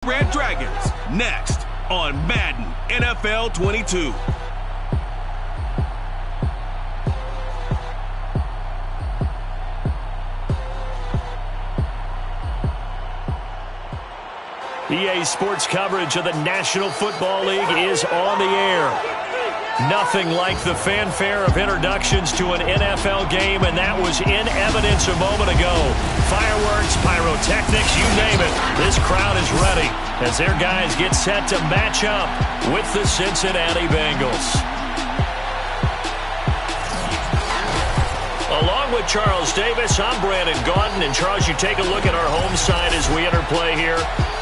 Red Dragons, next on Madden NFL 22. EA Sports coverage of the National Football League is on the air. Nothing like the fanfare of introductions to an NFL game, and that was in evidence a moment ago. Fireworks, pyrotechnics, you name it. This crowd is ready as their guys get set to match up with the Cincinnati Bengals. Along with Charles Davis, I'm Brandon Gaudin. And Charles, you take a look at our home side as we interplay here.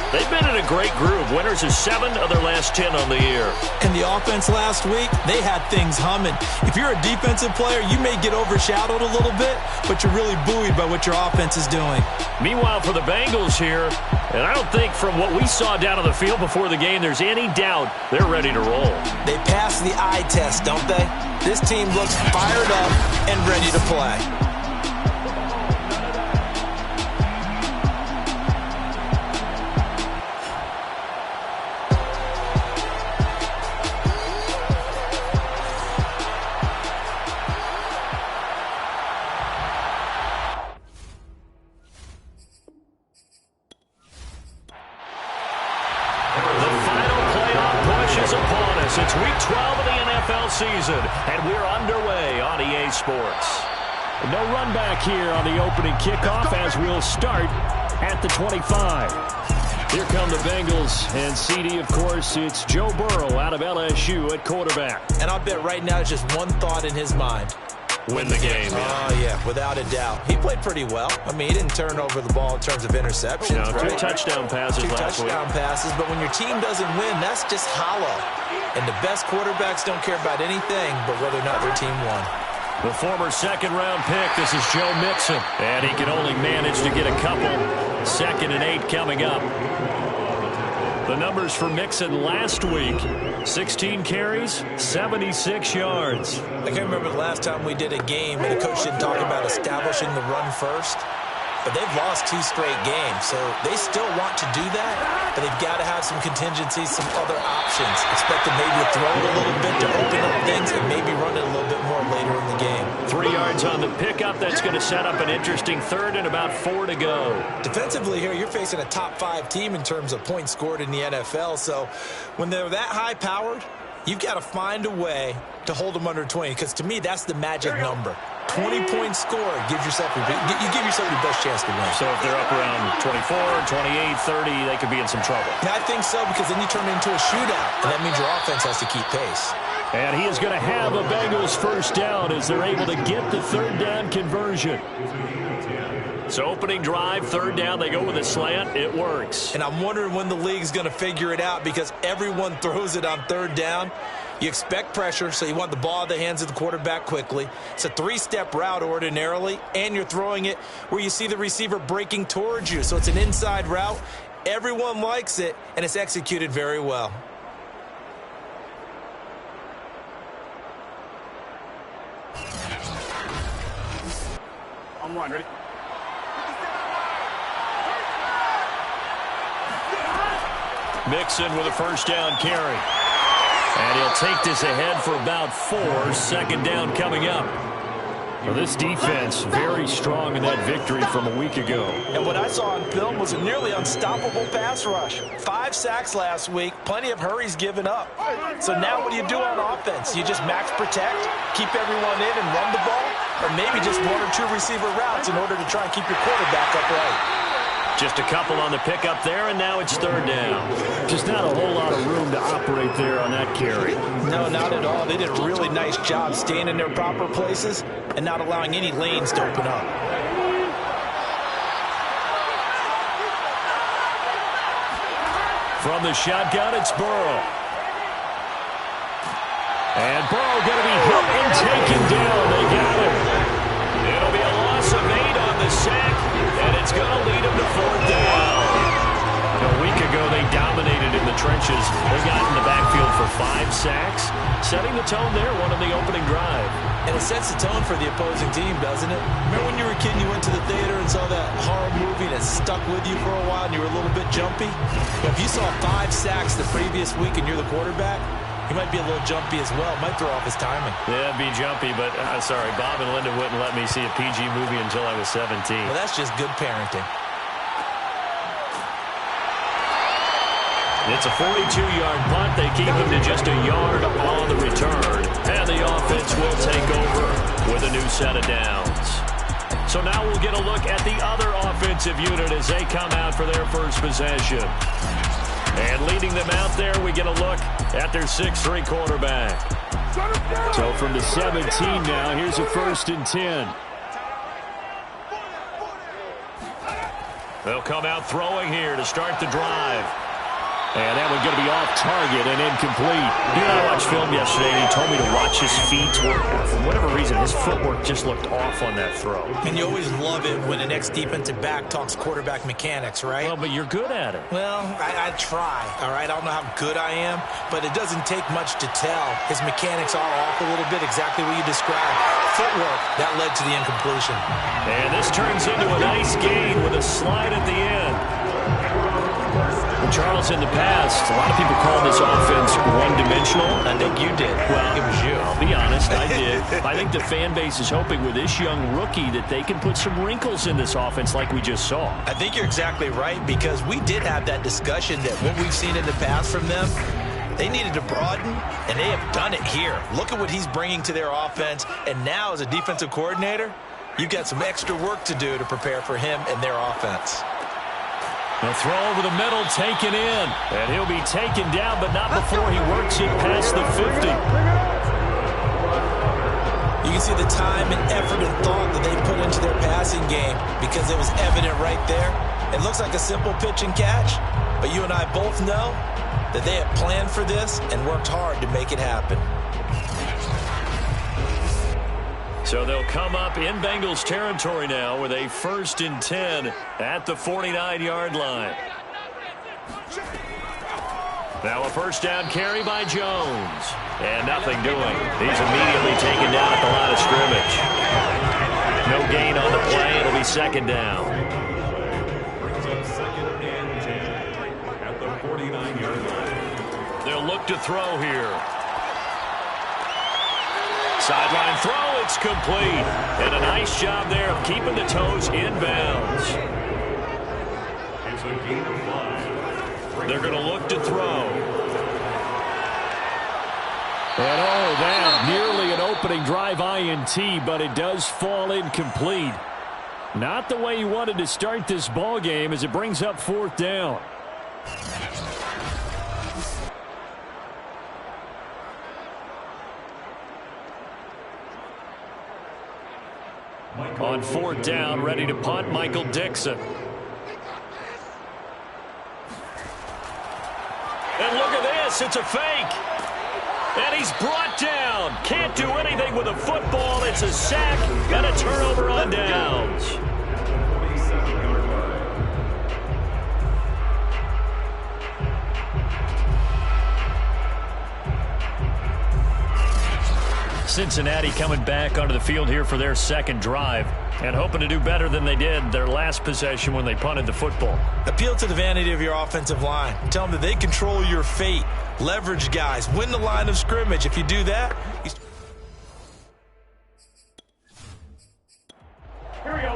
They've been in a great group. Winners of 7 of their last 10 on the year. And the offense last week, they had things humming. If you're a defensive player, you may get overshadowed a little bit, but you're really buoyed by what your offense is doing. Meanwhile, for the Bengals here, and I don't think from what we saw down on the field before the game, there's any doubt they're ready to roll. They passed the eye test, don't they? This team looks fired up and ready to play. It's week 12 of the NFL season, and we're underway on EA Sports. No run back here on the opening kickoff as we'll start at the 25. Here come the Bengals, and CD, of course, it's Joe Burrow out of LSU at quarterback. And I'll bet right now it's just one thought in his mind. Win the game. Oh, yeah, without a doubt. He played pretty well. I mean, he didn't turn over the ball in terms of interceptions. No, right? 2 touchdown passes last week. 2 touchdown passes, but when your team doesn't win, that's just hollow. And the best quarterbacks don't care about anything but whether or not their team won. The former second-round pick, this is Joe Mixon. And he can only manage to get a couple. 2nd and 8 coming up. The numbers for Mixon last week, 16 carries, 76 yards. I can't remember the last time we did a game and the coach didn't talk about establishing the run first. But they've lost 2 straight games, so they still want to do that, but they've got to have some contingencies, some other options. Expect them maybe to throw it a little bit to open up things and maybe run it a little bit more later in the game. 3 yards on the pickup. That's going to set up an interesting 3rd and about 4 to go. Defensively here, you're facing a top 5 team in terms of points scored in the NFL, so when they're that high-powered, you've got to find a way to hold them under 20, because to me, that's the magic number. 20-point score gives yourself your best chance to win. So if they're up around 24, 28, 30, they could be in some trouble. Yeah, I think so, because then you turn it into a shootout, and that means your offense has to keep pace. And he is going to have a Bengals first down as they're able to get the 3rd down conversion. So opening drive, 3rd down, they go with a slant. It works. And I'm wondering when the league's going to figure it out, because everyone throws it on 3rd down. You expect pressure, so you want the ball in the hands of the quarterback quickly. It's a 3-step route ordinarily, and you're throwing it where you see the receiver breaking towards you. So it's an inside route. Everyone likes it, and it's executed very well. I'm one, ready? Mixon with a first down carry. And he'll take this ahead for about 4. 2nd down coming up. Well, this defense very strong in that victory from a week ago. And what I saw on film was a nearly unstoppable pass rush. 5 sacks last week, plenty of hurries given up. So now what do you do on offense? You just max protect, keep everyone in and run the ball, or maybe just 1 or 2 receiver routes in order to try and keep your quarterback upright. Just a couple on the pickup there, and now it's 3rd down. Just not a whole lot of room to operate there on that carry. No, not at all. They did a really nice job staying in their proper places and not allowing any lanes to open up. From the shotgun, it's Burrow. And Burrow going to be hit and taken down. They got him. It'll be a loss of 8 on the sack, and it's going to lead them to 4th down. A week ago, they dominated in the trenches. They got in the backfield for 5 sacks, setting the tone there, one on the opening drive. And it sets the tone for the opposing team, doesn't it? Remember when you were a kid and you went to the theater and saw that horror movie that stuck with you for a while and you were a little bit jumpy? Well, if you saw 5 sacks the previous week and you're the quarterback, he might be a little jumpy as well. Might throw off his timing. Yeah, it'd be jumpy, but sorry, Bob and Linda wouldn't let me see a PG movie until I was 17. Well, that's just good parenting. It's a 42-yard punt. They keep him to just a yard on the return. And the offense will take over with a new set of downs. So now we'll get a look at the other offensive unit as they come out for their first possession. And leading them out there, we get a look at their 6'3" quarterback. So from the 17 now, here's a 1st and 10. They'll come out throwing here to start the drive. And that one's going to be off target and incomplete. You know, I watched film yesterday, and he told me to watch his feet. For whatever reason, his footwork just looked off on that throw. And you always love it when the next defensive back talks quarterback mechanics, right? Well, but you're good at it. Well, I try, all right? I don't know how good I am, but it doesn't take much to tell. His mechanics are off a little bit, exactly what you described. Footwork, that led to the incompletion. And this turns into a nice gain with a slide at the end. Charles, in the past, a lot of people call this offense one-dimensional. I think you did. Well, it was you. I'll be honest, I did. I think the fan base is hoping with this young rookie that they can put some wrinkles in this offense like we just saw. I think you're exactly right, because we did have that discussion that what we've seen in the past from them, they needed to broaden, and they have done it here. Look at what he's bringing to their offense, and now as a defensive coordinator, you've got some extra work to do to prepare for him and their offense. The throw over the middle, taken in. And he'll be taken down, but not before he works it past the 50. You can see the time and effort and thought that they put into their passing game, because it was evident right there. It looks like a simple pitch and catch, but you and I both know that they have planned for this and worked hard to make it happen. So they'll come up in Bengals territory now with a 1st and 10 at the 49-yard line. Now a 1st down carry by Jones. And nothing doing. He's immediately taken down at the line of scrimmage. No gain on the play. It'll be 2nd down. At the 49-yard line. They'll look to throw here. Sideline throw, it's complete. And a nice job there of keeping the toes in bounds. They're going to look to throw. And that nearly an opening drive INT, but it does fall incomplete. Not the way you wanted to start this ball game as it brings up 4th down. On 4th down, ready to punt, Michael Dixon. And look at this, it's a fake. And he's brought down. Can't do anything with a football. It's a sack and a turnover on downs. Cincinnati coming back onto the field here for their 2nd drive and hoping to do better than they did their last possession when they punted the football. Appeal to the vanity of your offensive line. Tell them that they control your fate. Leverage guys. Win the line of scrimmage. If you do that, Here we go.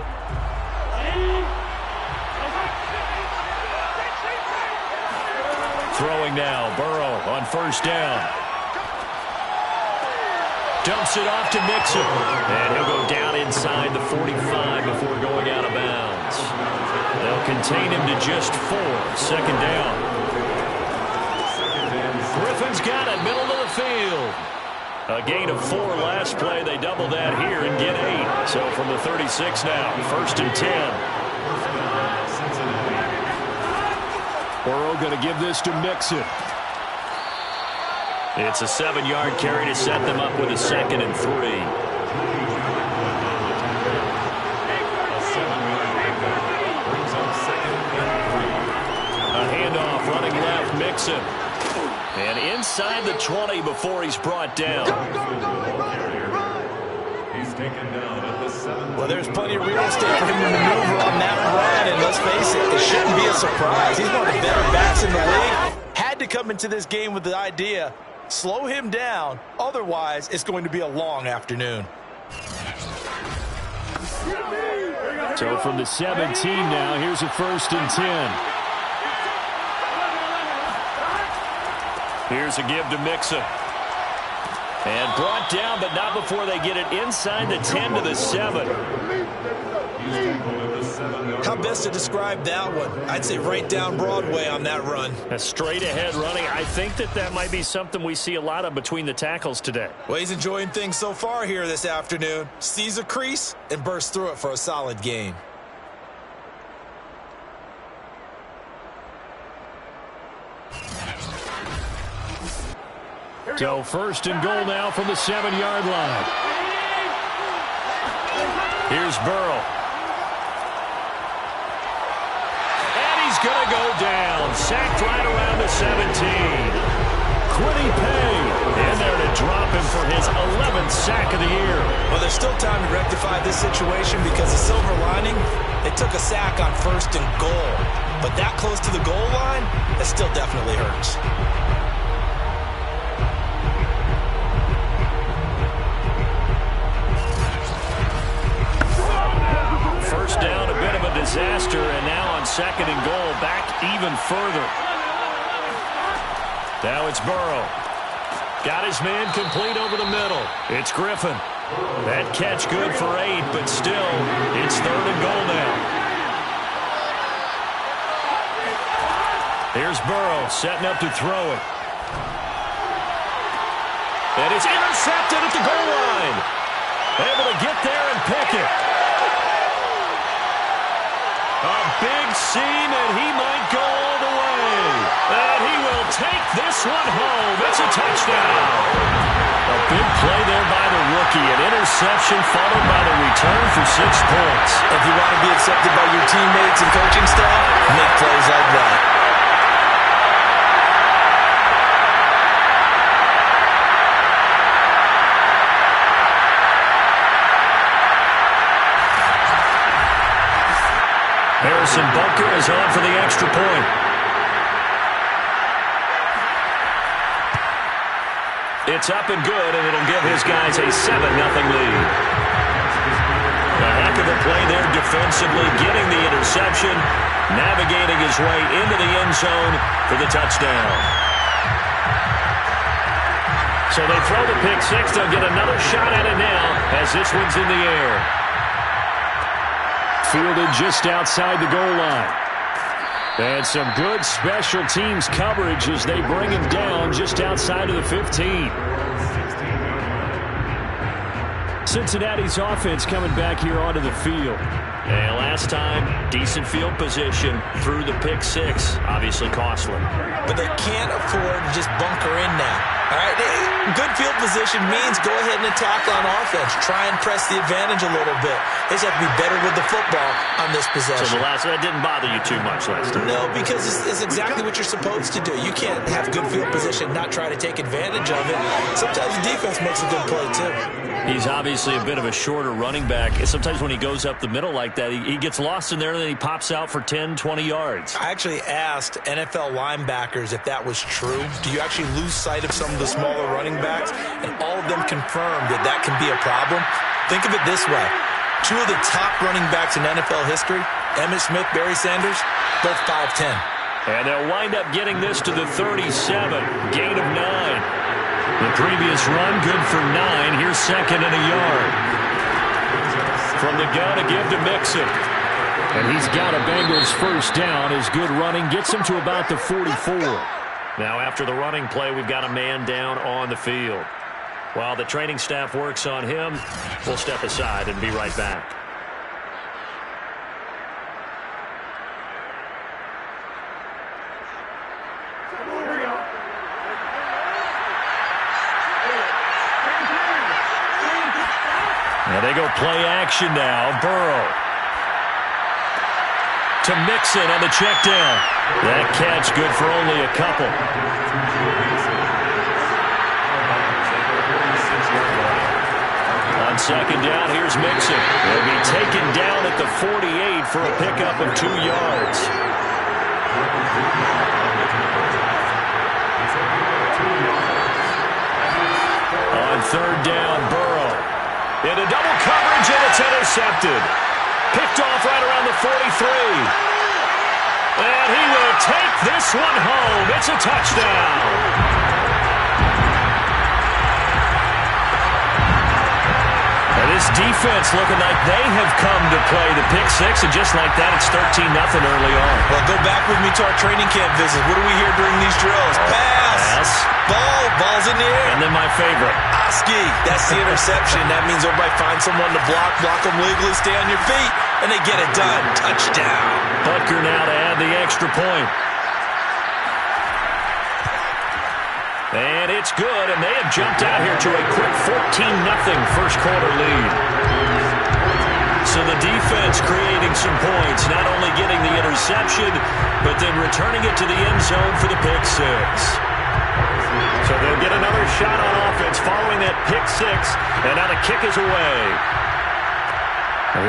Throwing now, Burrow on 1st down. Dumps it off to Mixon. And he'll go down inside the 45 before going out of bounds. They'll contain him to just 4. 2nd down. Griffin's got it, middle of the field. A gain of 4 last play. They double that here and get 8. So from the 36 now, 1st and 10. Burrow going to give this to Mixon. It's a 7-yard carry to set them up with a 2nd and 3. A handoff running left, Mixon. And inside the 20 before he's brought down. He's taken down at the 7. Well, there's plenty of real estate for him to maneuver on that run, and let's face it, it shouldn't be a surprise. He's one of the better backs in the league. Had to come into this game with the idea, slow him down, otherwise it's going to be a long afternoon. So from the 17 now, here's a 1st and 10. Here's a give to Mixon. And brought down, but not before they get it inside the 10 to the 7. How best to describe that one? I'd say right down Broadway on that run. A straight-ahead running. I think that might be something we see a lot of between the tackles today. Well, he's enjoying things so far here this afternoon. Sees a crease and bursts through it for a solid gain. So 1st and goal now from the 7-yard line. Here's Burrow. And he's going to go down. Sacked right around the 17. Quiddy Pay in there to drop him for his 11th sack of the year. Well, there's still time to rectify this situation because the silver lining, they took a sack on 1st and goal. But that close to the goal line, that still definitely hurts. First down, a bit of a disaster, and now on 2nd and goal, back even further. Now it's Burrow. Got his man complete over the middle. It's Griffin. That catch good for 8, but still, it's 3rd and goal now. Here's Burrow setting up to throw it. And it's intercepted at the goal line. Able to get there and pick it. A big seam, and he might go all the way. And he will take this one home. It's a touchdown. A big play there by the rookie. An interception followed by the return for 6 points. If you want to be accepted by your teammates and coaching staff, make plays like that. Harrison Bunker is on for the extra point. It's up and good, and it'll give his guys a 7-0 lead. A heck of a play there defensively, getting the interception, navigating his way into the end zone for the touchdown. So they throw the pick 6. They'll get another shot at it now as this one's in the air. Fielded just outside the goal line. And some good special teams coverage as they bring him down just outside of the 15. Cincinnati's offense coming back here onto the field. And last time, decent field position through the pick 6. Obviously costly. But they can't afford to just bunker in now. All right, good field position means go ahead and attack on offense. Try and press the advantage a little bit. They just have to be better with the football on this possession. So that didn't bother you too much last time? No, because it's exactly what you're supposed to do. You can't have good field position, not try to take advantage of it. Sometimes the defense makes a good play, too. He's obviously a bit of a shorter running back. Sometimes when he goes up the middle like that, he gets lost in there, and then he pops out for 10, 20 yards. I actually asked NFL linebackers if that was true. Do you actually lose sight of some of the smaller running backs? And all of them confirmed that can be a problem. Think of it this way. 2 of the top running backs in NFL history, Emmitt Smith, Barry Sanders, both 5'10". And they'll wind up getting this to the 37, gain of 9. The previous run, good for 9. Here's 2nd and a yard. From the gun, a give to Mixon. And he's got a Bengals first down. His good running gets him to about the 44. Now, after the running play, we've got a man down on the field. While the training staff works on him, we'll step aside and be right back. Now they go play action now. Burrow to Mixon on the check down. That catch good for only a couple. second down, here's Mixon. He'll be taken down at the 48 for a pickup of 2 yards. On third down, Burrow. Into double coverage, and it's intercepted. Picked off right around the 43. And he will take this one home. It's a touchdown. And this defense looking like they have come to play the pick six, and just like that, it's 13-0 early on. Well, go back with me to our training camp visit. What do we hear during these drills? Pass. Ball's in the air. And then my favorite. Oski. That's the interception. That means everybody find someone to block them legally, stay on your feet, and they get it done. Touchdown. Butker now to add the extra point. And it's good, and they have jumped out here to a quick 14-0 first quarter lead. So the defense creating some points, not only getting the interception, but then returning it to the end zone for the pick six. So they'll get another shot on offense following that pick six, and now the kick is away.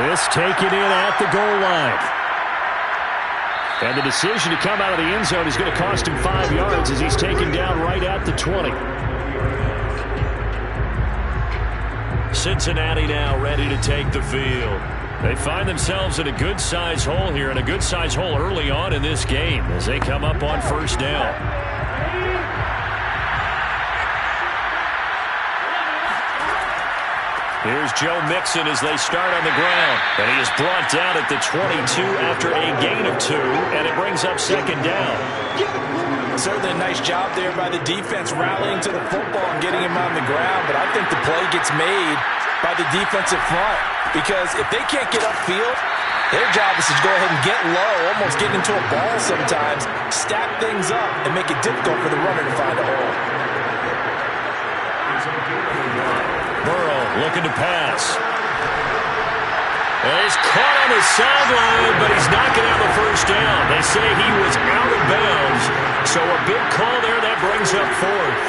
This taken in at the goal line. And the decision to come out of the end zone is going to cost him 5 yards as he's taken down right at the 20. Cincinnati now ready to take the field. They find themselves in a good-sized hole here, and a good-sized hole early on in this game as they come up on first down. Here's Joe Mixon as they start on the ground. And he is brought down at the 22 after a gain of 2, and it brings up second down. Certainly a nice job there by the defense rallying to the football and getting him on the ground, but I think the play gets made by the defensive front because if they can't get upfield, their job is to go ahead and get low, almost get into a ball sometimes, stack things up, and make it difficult for the runner to find a hole. Burrow looking to pass. And he's caught on the sideline, but he's not going to have a first down. They say he was out of bounds, so a big call there that brings up fourth.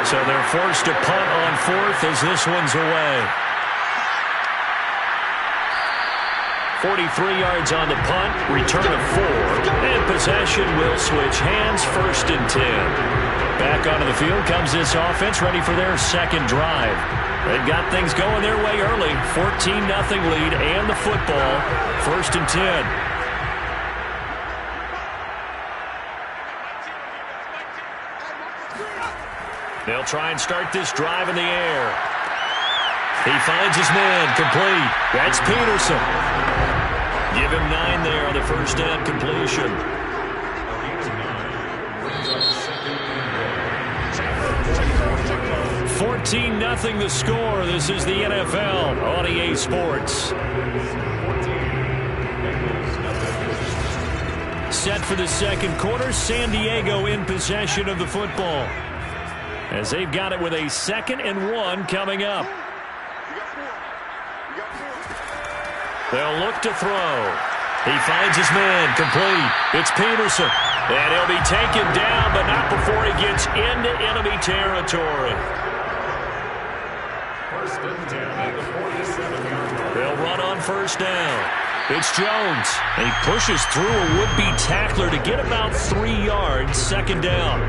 So they're forced to punt on fourth as this one's away. 43 yards on the punt, return of 4, and possession will switch hands, 1st and 10. Back onto the field comes this offense, ready for their second drive. They've got things going their way early, 14-0 lead and the football, 1st and 10. They'll try and start this drive in the air. He finds his man, complete. That's Peterson. Give him 9 there on the first down completion. 14-0 the score. This is the NFL on EA Sports. Set for the second quarter, San Diego in possession of the football, as they've got it with a 2nd and 1 coming up. They'll look to throw. He finds his man, complete. It's Peterson. And he'll be taken down, but not before he gets into enemy territory. They'll run on first down. It's Jones. And he pushes through a would-be tackler to get about 3 yards, 2nd down.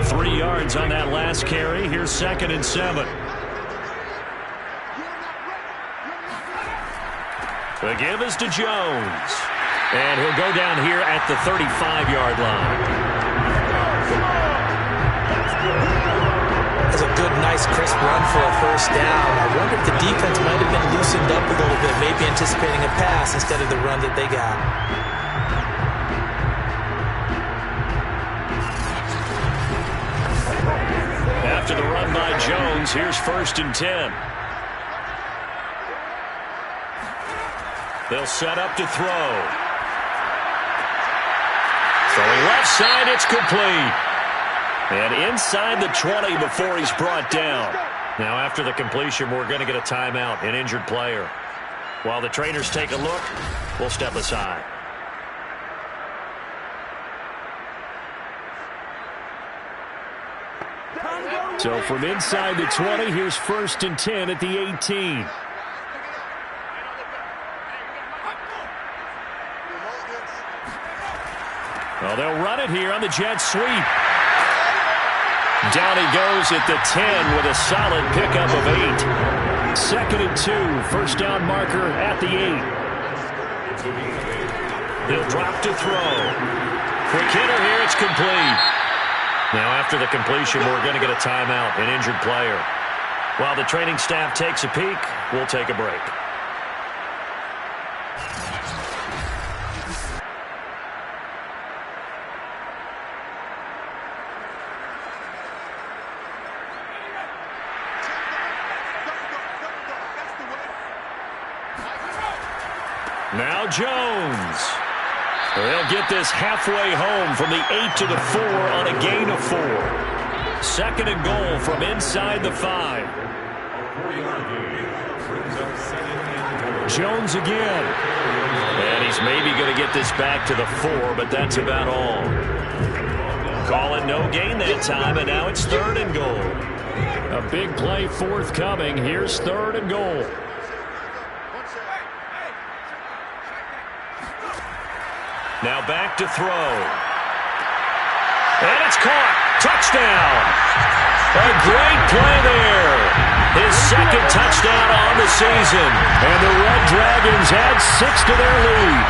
3 yards on that last carry. Here's 2nd and 7. The give is to Jones. And he'll go down here at the 35-yard line. That's a good, nice, crisp run for a first down. I wonder if the defense might have been loosened up a little bit, maybe anticipating a pass instead of the run that they got. After the run by Jones, here's 1st and 10. They'll set up to throw. Throwing left side, it's complete. And inside the 20 before he's brought down. Now after the completion, we're going to get a timeout, an injured player. While the trainers take a look, we'll step aside. So from inside the 20, here's 1st and 10 at the 18. Well, they'll run it here on the jet sweep. Down he goes at the 10 with a solid pickup of 8. 2nd and 2, first down marker at the 8. He'll drop to throw. Quick hitter here, it's complete. Now after the completion, we're going to get a timeout, an injured player. While the training staff takes a peek, we'll take a break. Now Jones. They'll get this halfway home from the 8 to the 4 on a gain of 4. 2nd and goal from inside the 5. Jones again. And he's maybe going to get this back to the 4, but that's about all. Calling no gain that time, and now it's 3rd and goal. A big play forthcoming. Here's 3rd and goal. Now back to throw. And it's caught. Touchdown. A great play there. His 2nd touchdown on the season. And the Red Dragons add 6 to their lead.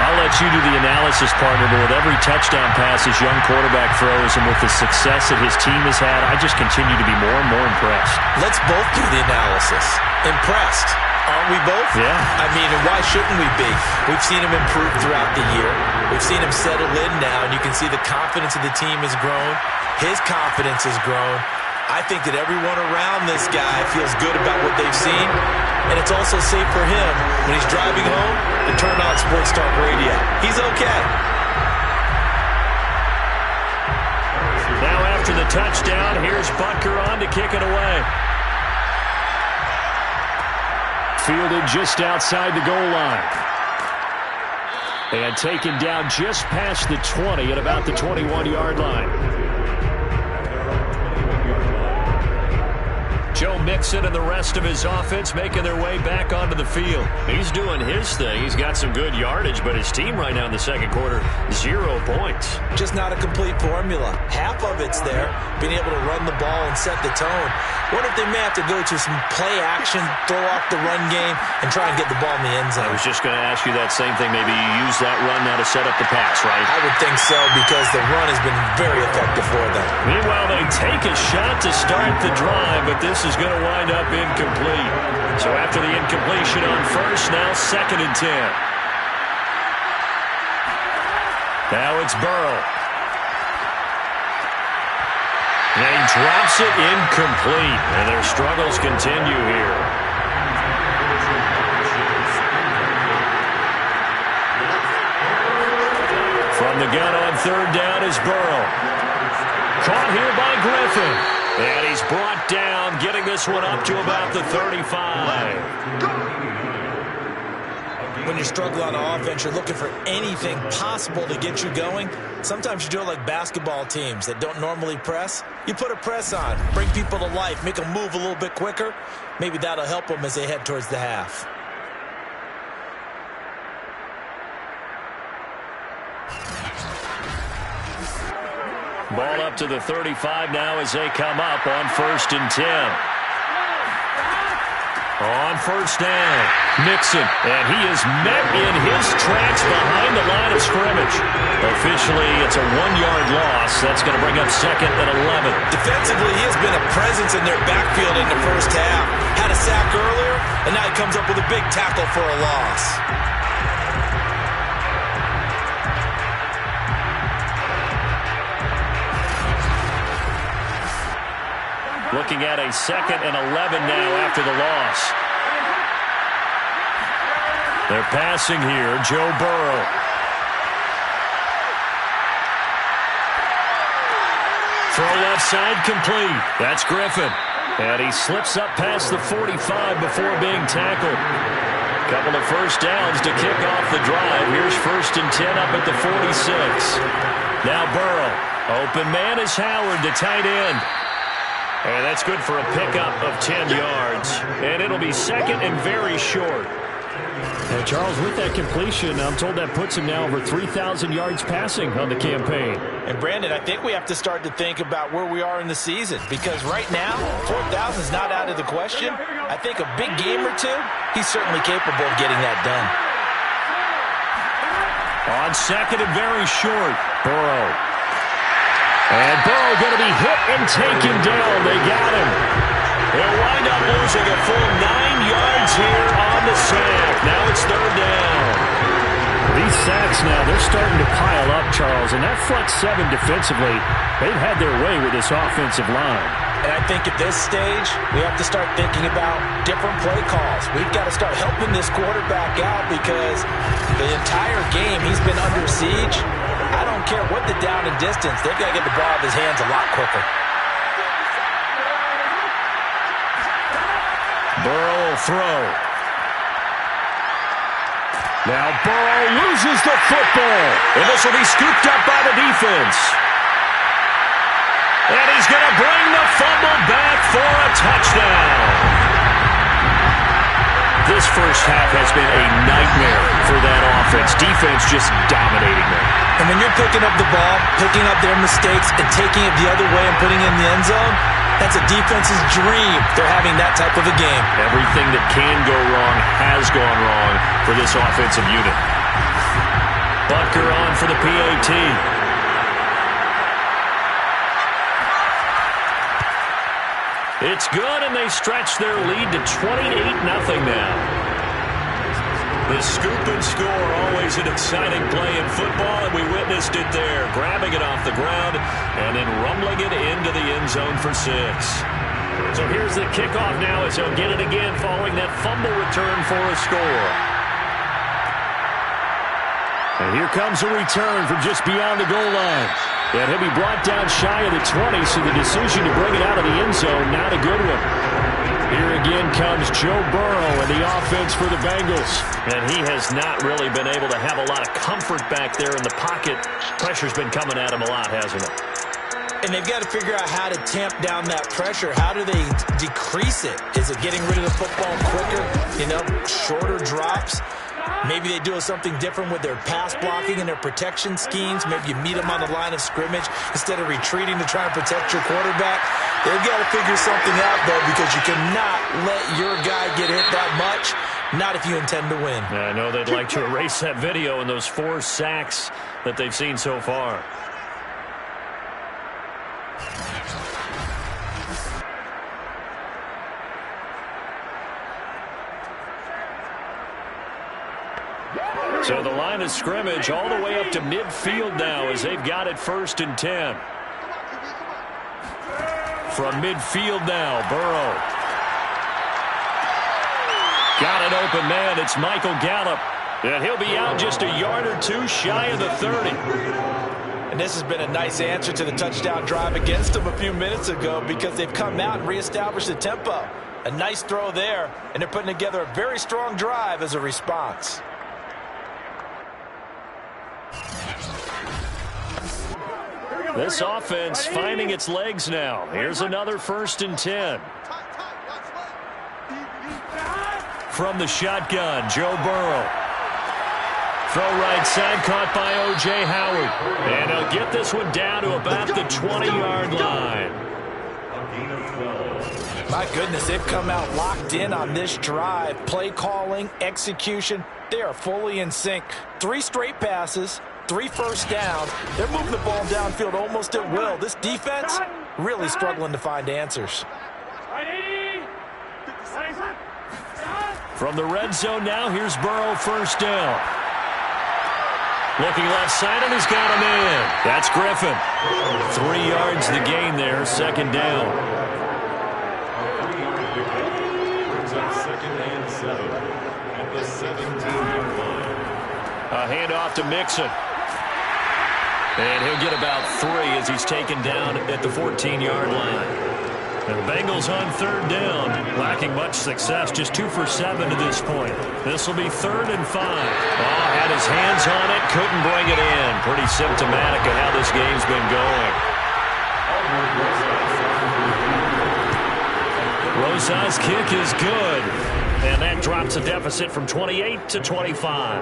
I'll let you do the analysis, partner, but with every touchdown pass his young quarterback throws and with the success that his team has had, I just continue to be more and more impressed. Let's both do the analysis. Impressed. Aren't we both? Yeah. I mean, and why shouldn't we be? We've seen him improve throughout the year. We've seen him settle in now, and you can see the confidence of the team has grown. His confidence has grown. I think that everyone around this guy feels good about what they've seen, and it's also safe for him when he's driving home to turn on Sports Talk Radio. He's okay. Now after the touchdown, here's Butker on to kick it away. Fielded just outside the goal line. And taken down just past the 20 at about the 21-yard line. Joe Mixon and the rest of his offense making their way back onto the field. He's doing his thing. He's got some good yardage, but his team right now in the 2nd quarter, 0 points. Just not a complete formula. Half of it's there, being able to run the ball and set the tone. What if they may have to go to some play action, throw off the run game, and try and get the ball in the end zone? I was just going to ask you that same thing. Maybe you use that run now to set up the pass, right? I would think so, because the run has been very effective for them. Meanwhile, they take a shot to start the drive, but this is going to wind up incomplete. So after the incompletion on 1st, now 2nd and 10. Now it's Burrow. And he drops it incomplete, and their struggles continue here. From the gun on 3rd down is Burrow. Caught here by Griffin. And he's brought down, getting this one up to about the 35. When you struggle on offense, you're looking for anything possible to get you going. Sometimes you do it like basketball teams that don't normally press. You put a press on, bring people to life, make them move a little bit quicker. Maybe that'll help them as they head towards the half. Ball up to the 35 now as they come up on 1st and 10. On 1st down, Mixon, and he is met in his tracks behind the line of scrimmage. Officially, it's a 1-yard loss. That's going to bring up 2nd and 11. Defensively, he has been a presence in their backfield in the 1st half. Had a sack earlier, and now he comes up with a big tackle for a loss. Looking at a 2nd and 11 now after the loss. They're passing here, Joe Burrow. Throw left side complete. That's Griffin. And he slips up past the 45 before being tackled. Couple of 1st downs to kick off the drive. Here's 1st and 10 up at the 46. Now Burrow. Open man is Howard, the tight end. And that's good for a pickup of 10 yards. And it'll be second and very short. And Charles, with that completion, I'm told that puts him now over 3,000 yards passing on the campaign. And Brandon, I think we have to start to think about where we are in the season, because right now, 4,000 is not out of the question. I think a big game or two, he's certainly capable of getting that done. On second and very short, Burrow. And Burrow going to be hit and taken down. They got him. They'll wind up losing a full 9 yards here on the sack. Now it's third down. These sacks now, they're starting to pile up, Charles. And that front seven defensively, they've had their way with this offensive line. And I think at this stage, we have to start thinking about different play calls. We've got to start helping this quarterback out, because the entire game he's been under siege. I don't care what the down and distance, they've got to get the ball out of his hands a lot quicker. Burrow will throw. Now Burrow loses the football. And this will be scooped up by the defense. And he's going to bring the fumble back for a touchdown. This first half has been a nightmare for that offense. Defense just dominating them. And when you're picking up the ball, picking up their mistakes, and taking it the other way and putting it in the end zone, that's a defense's dream. They're having that type of a game. Everything that can go wrong has gone wrong for this offensive unit. Butker on for the PAT. It's good, and they stretch their lead to 28-0 now. The scoop and score, always an exciting play in football, and we witnessed it there. Grabbing it off the ground and then rumbling it into the end zone for 6. So here's the kickoff now as he'll get it again following that fumble return for a score. And here comes a return from just beyond the goal line. And he'll be brought down shy of the 20, so the decision to bring it out of the end zone, not a good one. Here again comes Joe Burrow and the offense for the Bengals. And he has not really been able to have a lot of comfort back there in the pocket. Pressure's been coming at him a lot, hasn't it? And they've got to figure out how to tamp down that pressure. How do they decrease it? Is it getting rid of the football quicker? Shorter drops? Maybe they do something different with their pass blocking and their protection schemes. Maybe you meet them on the line of scrimmage instead of retreating to try and protect your quarterback. They've got to figure something out, though, because you cannot let your guy get hit that much, not if you intend to win. I know they'd like to erase that video and those 4 sacks that they've seen so far. So the line of scrimmage all the way up to midfield now as they've got it 1st and 10. From midfield now, Burrow. Got an open man. It's Michael Gallup. And he'll be out just a yard or 2 shy of the 30. And this has been a nice answer to the touchdown drive against them a few minutes ago, because they've come out and reestablished the tempo. A nice throw there, and they're putting together a very strong drive as a response. This offense finding its legs now. Here's another 1st and 10. From the shotgun, Joe Burrow. Throw right side, caught by O.J. Howard. And he'll get this one down to about the 20-yard line. My goodness, they've come out locked in on this drive. Play calling, execution, they are fully in sync. 3 straight passes. 3 first downs. They're moving the ball downfield almost at will. This defense really struggling to find answers. From the red zone now, here's Burrow 1st down. Looking left side, and he's got him in. That's Griffin. 3 yards the gain there, 2nd down. Brings up 2nd and 7 at the 17-yard line. A handoff to Mixon. And he'll get about 3 as he's taken down at the 14-yard line. And the Bengals on third down, lacking much success, just 2 for 7 to this point. This will be 3rd and 5. Oh, had his hands on it, couldn't bring it in. Pretty symptomatic of how this game's been going. Rosa's kick is good. And that drops a deficit from 28 to 25.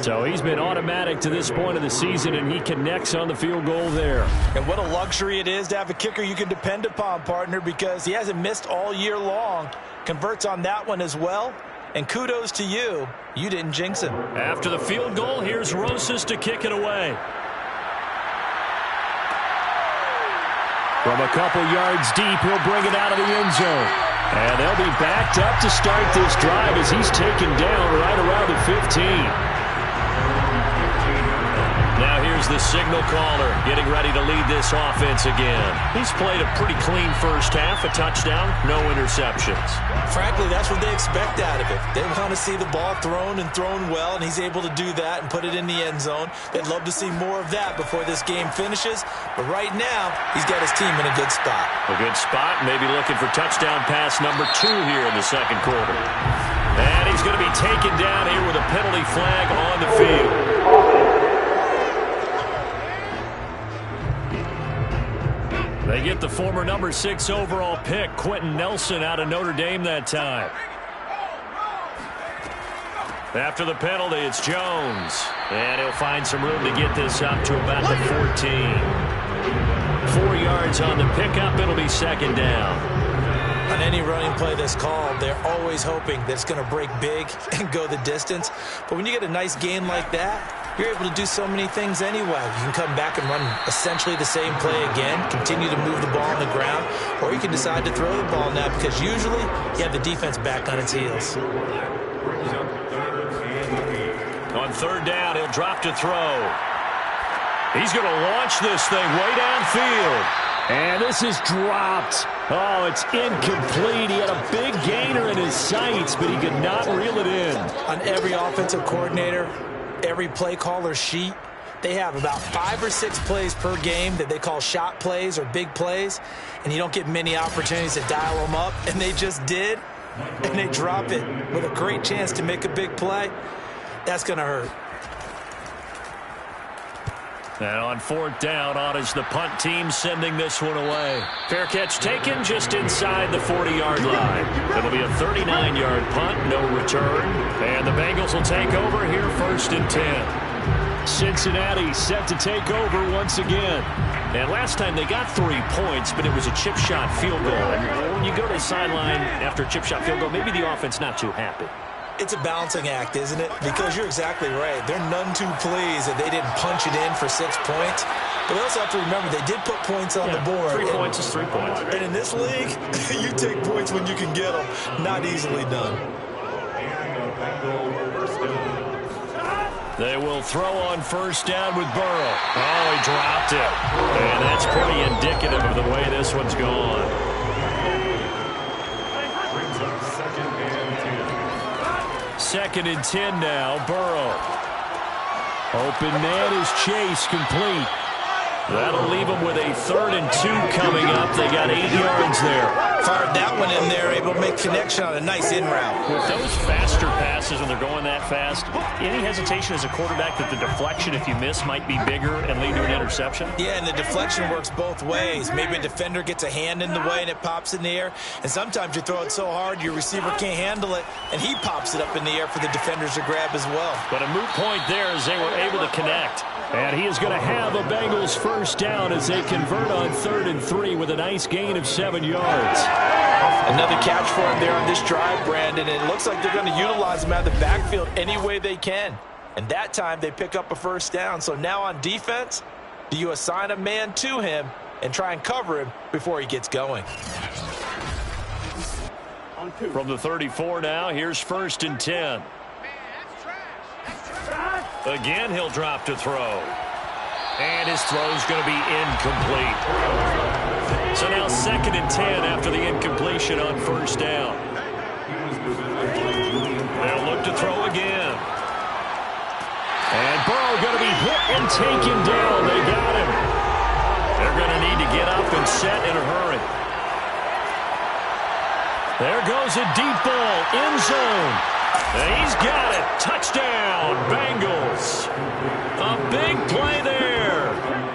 So he's been automatic to this point of the season, and he connects on the field goal there. And what a luxury it is to have a kicker you can depend upon, partner, because he hasn't missed all year long. Converts on that one as well. And kudos to you. You didn't jinx him. After the field goal, here's Rosas to kick it away. From a couple yards deep, he'll bring it out of the end zone. And they'll be backed up to start this drive as he's taken down right around the 15. Now here's the signal caller getting ready to lead this offense again. He's played a pretty clean first half, a touchdown, no interceptions. Frankly, that's what they expect out of it. They want to see the ball thrown and thrown well, and he's able to do that and put it in the end zone. They'd love to see more of that before this game finishes. But right now, he's got his team in a good spot. A good spot, maybe looking for touchdown pass number 2 here in the second quarter. And he's going to be taken down here with a penalty flag on the field. They get the former number 6 overall pick, Quentin Nelson, out of Notre Dame that time. After the penalty, it's Jones. And he'll find some room to get this up to about the 14. 4 yards on the pickup. It'll be second down. On any running play that's called, they're always hoping that it's going to break big and go the distance. But when you get a nice gain like that, you're able to do so many things anyway. You can come back and run essentially the same play again, continue to move the ball on the ground, or you can decide to throw the ball now because usually you have the defense back on its heels. On third down, he'll drop to throw. He's going to launch this thing way downfield. And this is dropped. Oh, it's incomplete. He had a big gainer in his sights, but he could not reel it in. On every offensive coordinator, every play caller sheet, they have about 5 or 6 plays per game that they call shot plays or big plays, and you don't get many opportunities to dial them up, and they just did, and they drop it with a great chance to make a big play. That's going to hurt. And on fourth down, on is the punt team sending this one away. Fair catch taken just inside the 40-yard line. It'll be a 39-yard punt, no return. And the Bengals will take over here, 1st and 10. Cincinnati set to take over once again. And last time they got 3 points, but it was a chip shot field goal. And when you go to the sideline after a chip shot field goal, maybe the offense not too happy. It's a balancing act, isn't it? Because you're exactly right. They're none too pleased that they didn't punch it in for 6 points. But they also have to remember they did put points on the board. 3 points is 3 points. And in this league, you take points when you can get them. Not easily done. They will throw on first down with Burrow. Oh, he dropped it. And that's pretty indicative of the way this one's gone. Second and 10 now, Burrow. Open man is Chase, complete. That'll leave them with a 3rd and 2 coming up. They got 8 yards there. Fired that one in there, able to make connection on a nice in route. With those faster passes, when they're going that fast, any hesitation as a quarterback that the deflection, if you miss, might be bigger and lead to an interception? Yeah, and the deflection works both ways. Maybe a defender gets a hand in the way and it pops in the air. And sometimes you throw it so hard your receiver can't handle it, and he pops it up in the air for the defenders to grab as well. But a moot point there as they were able to connect. And he is going to have a Bengals first down as they convert on 3rd and 3 with a nice gain of 7 yards. Another catch for him there on this drive, Brandon. And it looks like they're going to utilize him out of the backfield any way they can. And that time they pick up a first down. So now on defense, do you assign a man to him and try and cover him before he gets going? From the 34 now, here's 1st and 10. Again, he'll drop to throw. And his throw's going to be incomplete. So now 2nd and 10 after the incompletion on first down. They'll look to throw again. And Burrow going to be hit and taken down. They got him. They're going to need to get up and set in a hurry. There goes a deep ball, end zone. And he's got it. Touchdown, Bengals. A big play there.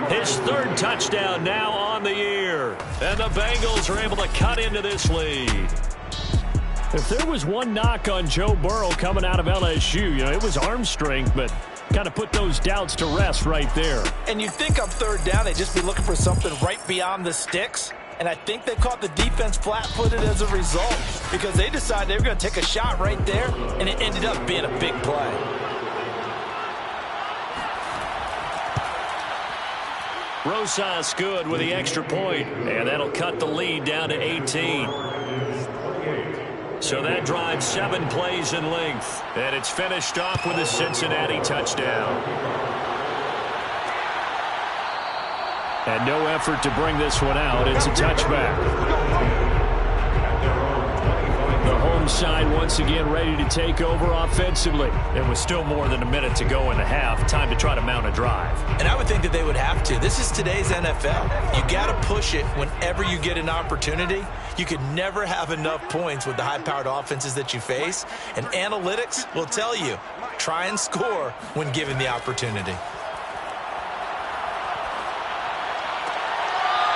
His third touchdown now on the year. And the Bengals are able to cut into this lead. If there was one knock on Joe Burrow coming out of LSU, it was arm strength, but kind of put those doubts to rest right there. And you'd think on third down they'd just be looking for something right beyond the sticks. And I think they caught the defense flat-footed as a result because they decided they were going to take a shot right there, and it ended up being a big play. Rosas good with the extra point, and that'll cut the lead down to 18. So that drives 7 plays in length, and it's finished off with a Cincinnati touchdown. And no effort to bring this one out. It's a touchback. The home side once again ready to take over offensively. It was still more than a minute to go in the half. Time to try to mount a drive. And I would think that they would have to. This is today's NFL. You got to push it whenever you get an opportunity. You could never have enough points with the high-powered offenses that you face. And analytics will tell you, try and score when given the opportunity.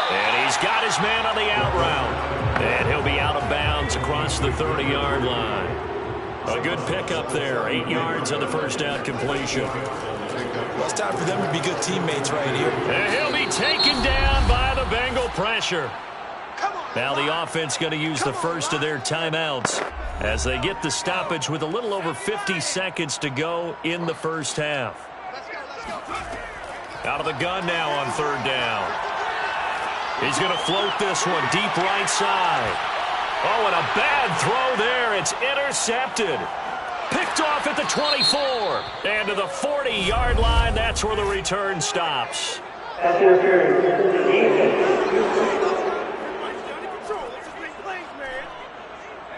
And he's got his man on the out route. And he'll be out of bounds across the 30-yard line. A good pickup there. 8 yards on the first down completion. Well, it's time for them to be good teammates right here. And he'll be taken down by the Bengal pressure. Now the offense going to use the first of their timeouts as they get the stoppage with a little over 50 seconds to go in the first half. Out of the gun now on third down. He's going to float this one deep right side. Oh, and a bad throw there. It's intercepted. Picked off at the 24. And to the 40-yard line, that's where the return stops.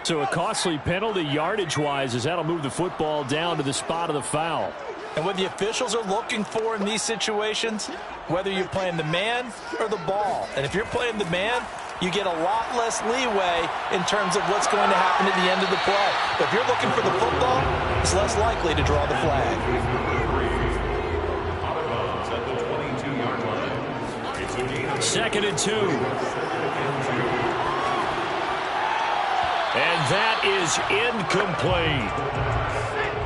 So a costly penalty yardage-wise as that'll move the football down to the spot of the foul. And what the officials are looking for in these situations, whether you're playing the man or the ball. And if you're playing the man, you get a lot less leeway in terms of what's going to happen at the end of the play. But if you're looking for the football, it's less likely to draw the flag. Second and 2. And that is incomplete.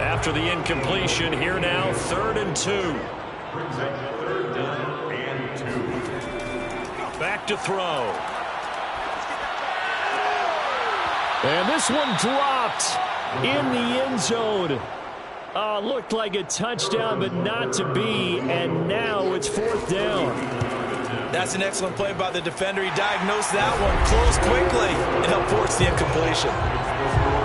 After the incompletion, here now, 3rd and 2. Brings up 3rd down and 2. Back to throw. And this one dropped in the end zone. Looked like a touchdown, but not to be. And now it's 4th down. That's an excellent play by the defender. He diagnosed that one, closed quickly, and helped force the incompletion.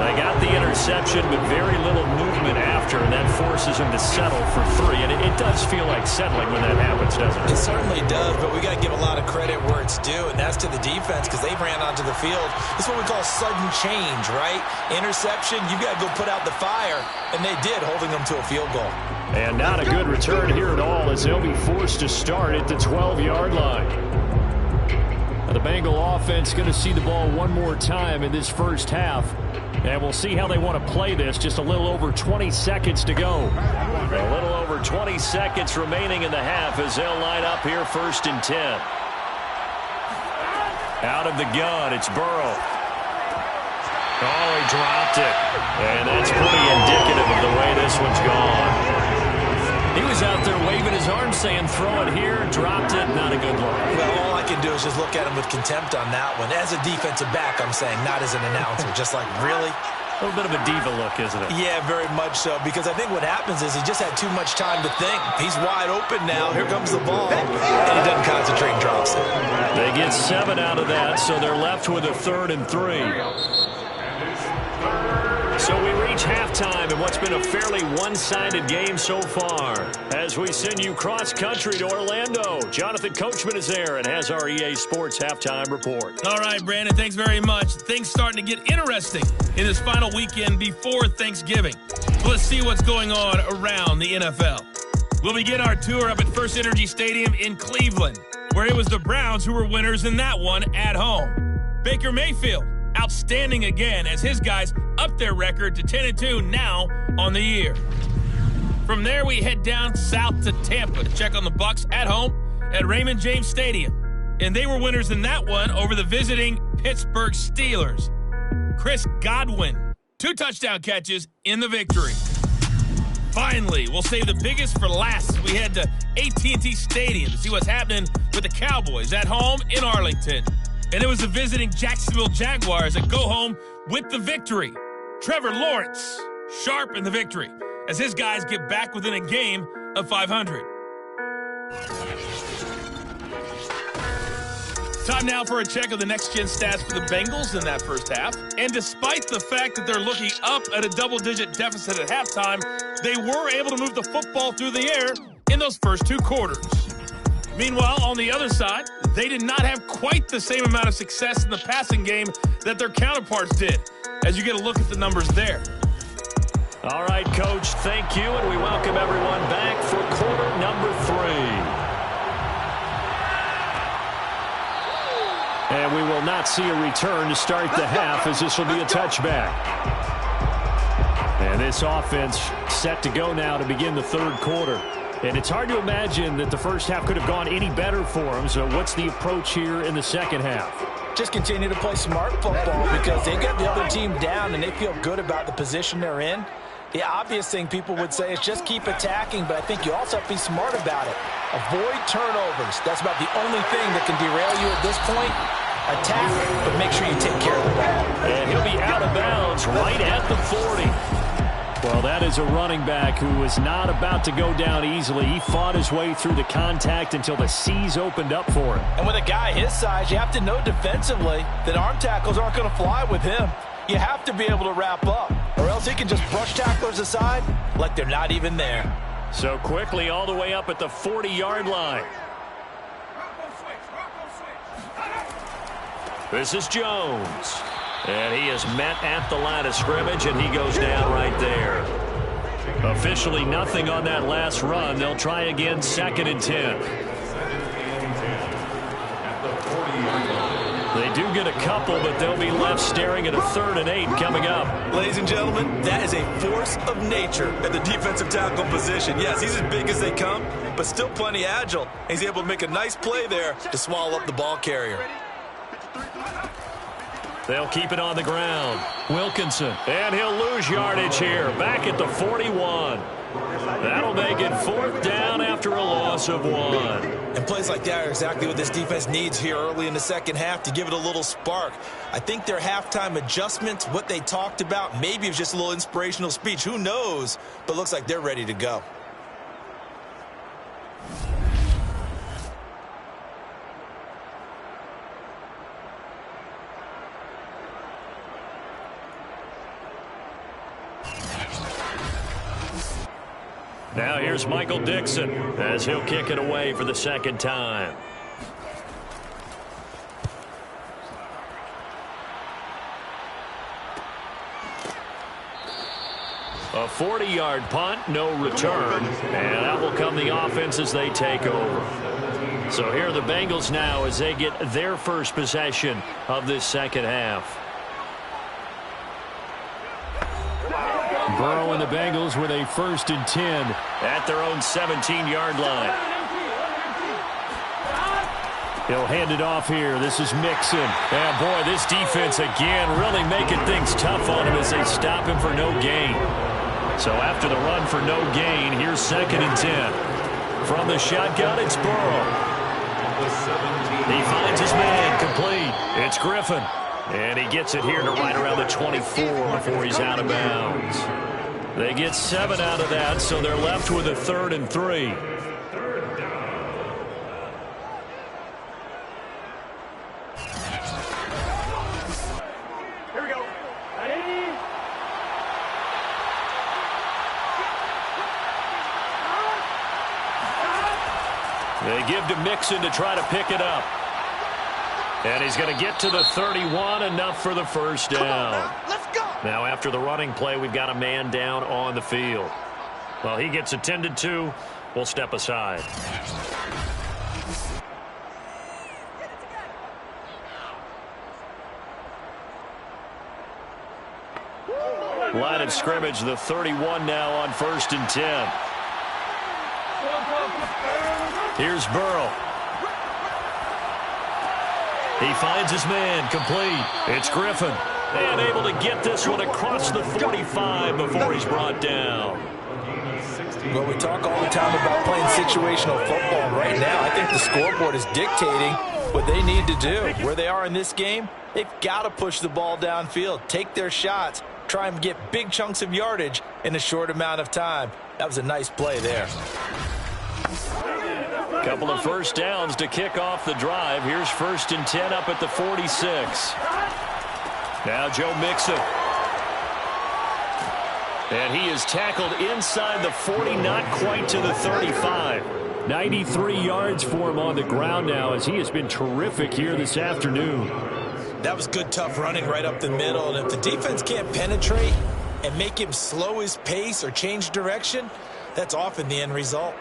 They got the interception, but very little movement after, and that forces him to settle for 3. And it does feel like settling when that happens, doesn't it? It certainly does, but we got to give a lot of credit where it's due, and that's to the defense because they ran onto the field. This is what we call sudden change, right? Interception, you got to go put out the fire, and they did, holding them to a field goal. And not a good return here at all as they'll be forced to start at the 12-yard line. Now the Bengal offense going to see the ball one more time in this first half. And we'll see how they want to play this. Just a little over 20 seconds to go. A little over 20 seconds remaining in the half as they'll line up here 1st and 10. Out of the gun, it's Burrow. Oh, he dropped it. And that's pretty indicative of the way this one's gone. He was out there waving his arms saying, throw it here, dropped it, not a good look. Well, all I can do is just look at him with contempt on that one. As a defensive back, I'm saying, not as an announcer. Just like, really? A little bit of a diva look, isn't it? Yeah, very much so. Because I think what happens is he just had too much time to think. He's wide open now. Here comes the ball. And he doesn't concentrate and drops it. They get 7 out of that, so they're left with a 3rd and 3. So we reach halftime in what's been a fairly one-sided game so far. As we send you cross-country to Orlando, Jonathan Coachman is there and has our EA Sports halftime report. All right, Brandon, thanks very much. Things starting to get interesting in this final weekend before Thanksgiving. So let's see what's going on around the NFL. We'll begin our tour up at First Energy Stadium in Cleveland, where it was the Browns who were winners in that one at home. Baker Mayfield outstanding again as his guys up their record to 10-2 now on the year. From there, we head down south to Tampa to check on the Bucs at home at Raymond James Stadium. And they were winners in that one over the visiting Pittsburgh Steelers. Chris Godwin, 2 touchdown catches in the victory. Finally, we'll save the biggest for last as we head to AT&T Stadium to see what's happening with the Cowboys at home in Arlington. And it was the visiting Jacksonville Jaguars that go home with the victory. Trevor Lawrence, sharp in the victory as his guys get back within a game of 500. Time now for a check of the next-gen stats for the Bengals in that first half. And despite the fact that they're looking up at a double-digit deficit at halftime, they were able to move the football through the air in those first 2 quarters. Meanwhile, on the other side, they did not have quite the same amount of success in the passing game that their counterparts did, as you get a look at the numbers there. All right, Coach, thank you, and we welcome everyone back for quarter number 3. And we will not see a return to start the half, as this will be a touchback. And this offense set to go now to begin the third quarter. And it's hard to imagine that the first half could have gone any better for them. So what's the approach here in the second half? Just continue to play smart football because they got the other team down and they feel good about the position they're in. The obvious thing people would say is just keep attacking, but I think you also have to be smart about it. Avoid turnovers. That's about the only thing that can derail you at this point. Attack, but make sure you take care of the ball. And he'll be out of bounds right at the 40. Well, that is a running back who was not about to go down easily. He fought his way through the contact until the C's opened up for him. And with a guy his size, you have to know defensively that arm tackles aren't going to fly with him. You have to be able to wrap up, or else he can just brush tacklers aside like they're not even there. So quickly all the way up at the 40-yard line. This is Jones. And he is met at the line of scrimmage, and he goes down right there. Officially nothing on that last run. They'll try again, 2nd and 10. They do get a couple, but they'll be left staring at a 3rd and 8 coming up. Ladies and gentlemen, that is a force of nature at the defensive tackle position. Yes, he's as big as they come, but still plenty agile. He's able to make a nice play there to swallow up the ball carrier. They'll keep it on the ground. Wilkinson, and he'll lose yardage here. Back at the 41. That'll make it 4th down after a loss of 1. And plays like that are exactly what this defense needs here early in the second half to give it a little spark. I think their halftime adjustments, what they talked about, maybe it was just a little inspirational speech. Who knows? But looks like they're ready to go. Now here's Michael Dixon as he'll kick it away for the 2nd time. A 40-yard punt, no return, and that will come the offense as they take over. So here are the Bengals now as they get their first possession of this second half. Burrow and the Bengals with a 1st and 10 at their own 17-yard line. He'll hand it off here. This is Mixon. And boy, this defense again really making things tough on him as they stop him for no gain. So after the run for no gain, here's 2nd and 10. From the shotgun, it's Burrow. He finds his man complete. It's Griffin. And he gets it here to right around the 24 before he's out of bounds. They get 7 out of that, so they're left with a 3rd and 3. Here we go. Ready? They give to Mixon to try to pick it up. And he's going to get to the 31, enough for the 1st down. Let's go. Now, after the running play, we've got a man down on the field. Well, he gets attended to. We'll step aside. Line of scrimmage, the 31 now on 1st and 10. Here's Burrow. He finds his man, complete. It's Griffin. And able to get this one across the 45 before he's brought down. Well, we talk all the time about playing situational football. Right now, I think the scoreboard is dictating what they need to do. Where they are in this game, they've got to push the ball downfield, take their shots, try and get big chunks of yardage in a short amount of time. That was a nice play there. Couple of first downs to kick off the drive. Here's 1st and 10 up at the 46. Now Joe Mixon. And he is tackled inside the 40, not quite to the 35. 93 yards for him on the ground now as he has been terrific here this afternoon. That was good, tough running right up the middle. And if the defense can't penetrate and make him slow his pace or change direction, that's often the end result.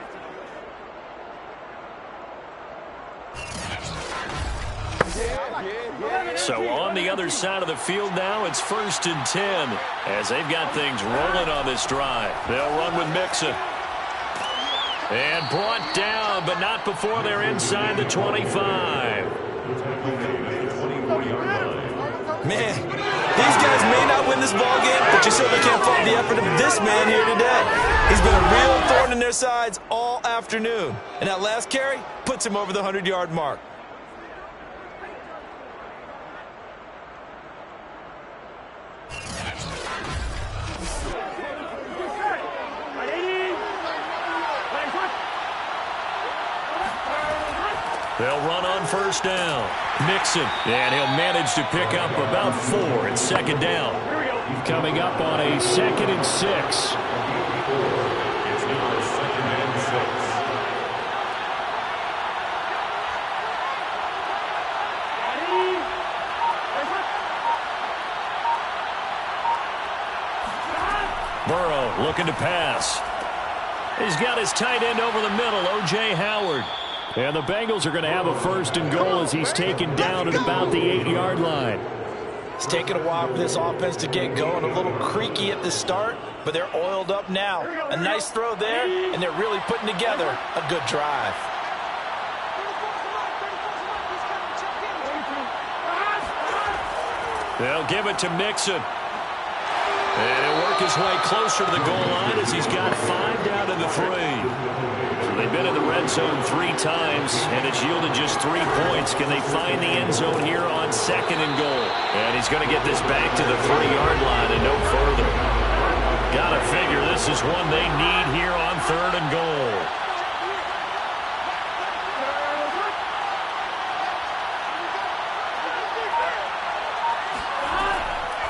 So on the other side of the field now, it's 1st and 10 as they've got things rolling on this drive. They'll run with Mixon. And brought down, but not before they're inside the 25. Man, these guys may not win this ball game, but you certainly can't fault the effort of this man here today. He's been a real thorn in their sides all afternoon. And that last carry puts him over the 100-yard mark. They'll run on 1st down. Mixon, and he'll manage to pick up about 4 at 2nd down. Coming up on a 2nd and 6. It's now 2nd and 6. Burrow looking to pass. He's got his tight end over the middle, O.J. Howard. And the Bengals are going to have a 1st and goal as he's taken down at about the 8-yard line. It's taken a while for this offense to get going. A little creaky at the start, but they're oiled up now. A nice throw there, and they're really putting together a good drive. They'll give it to Mixon. And he'll work his way closer to the goal line as he's got 5 down to the 3. So they've been in the red zone 3 times, and it's yielded just 3 points. Can they find the end zone here on 2nd and goal? And he's going to get this back to the 3-yard line and no further. Got to figure this is one they need here on 3rd and goal.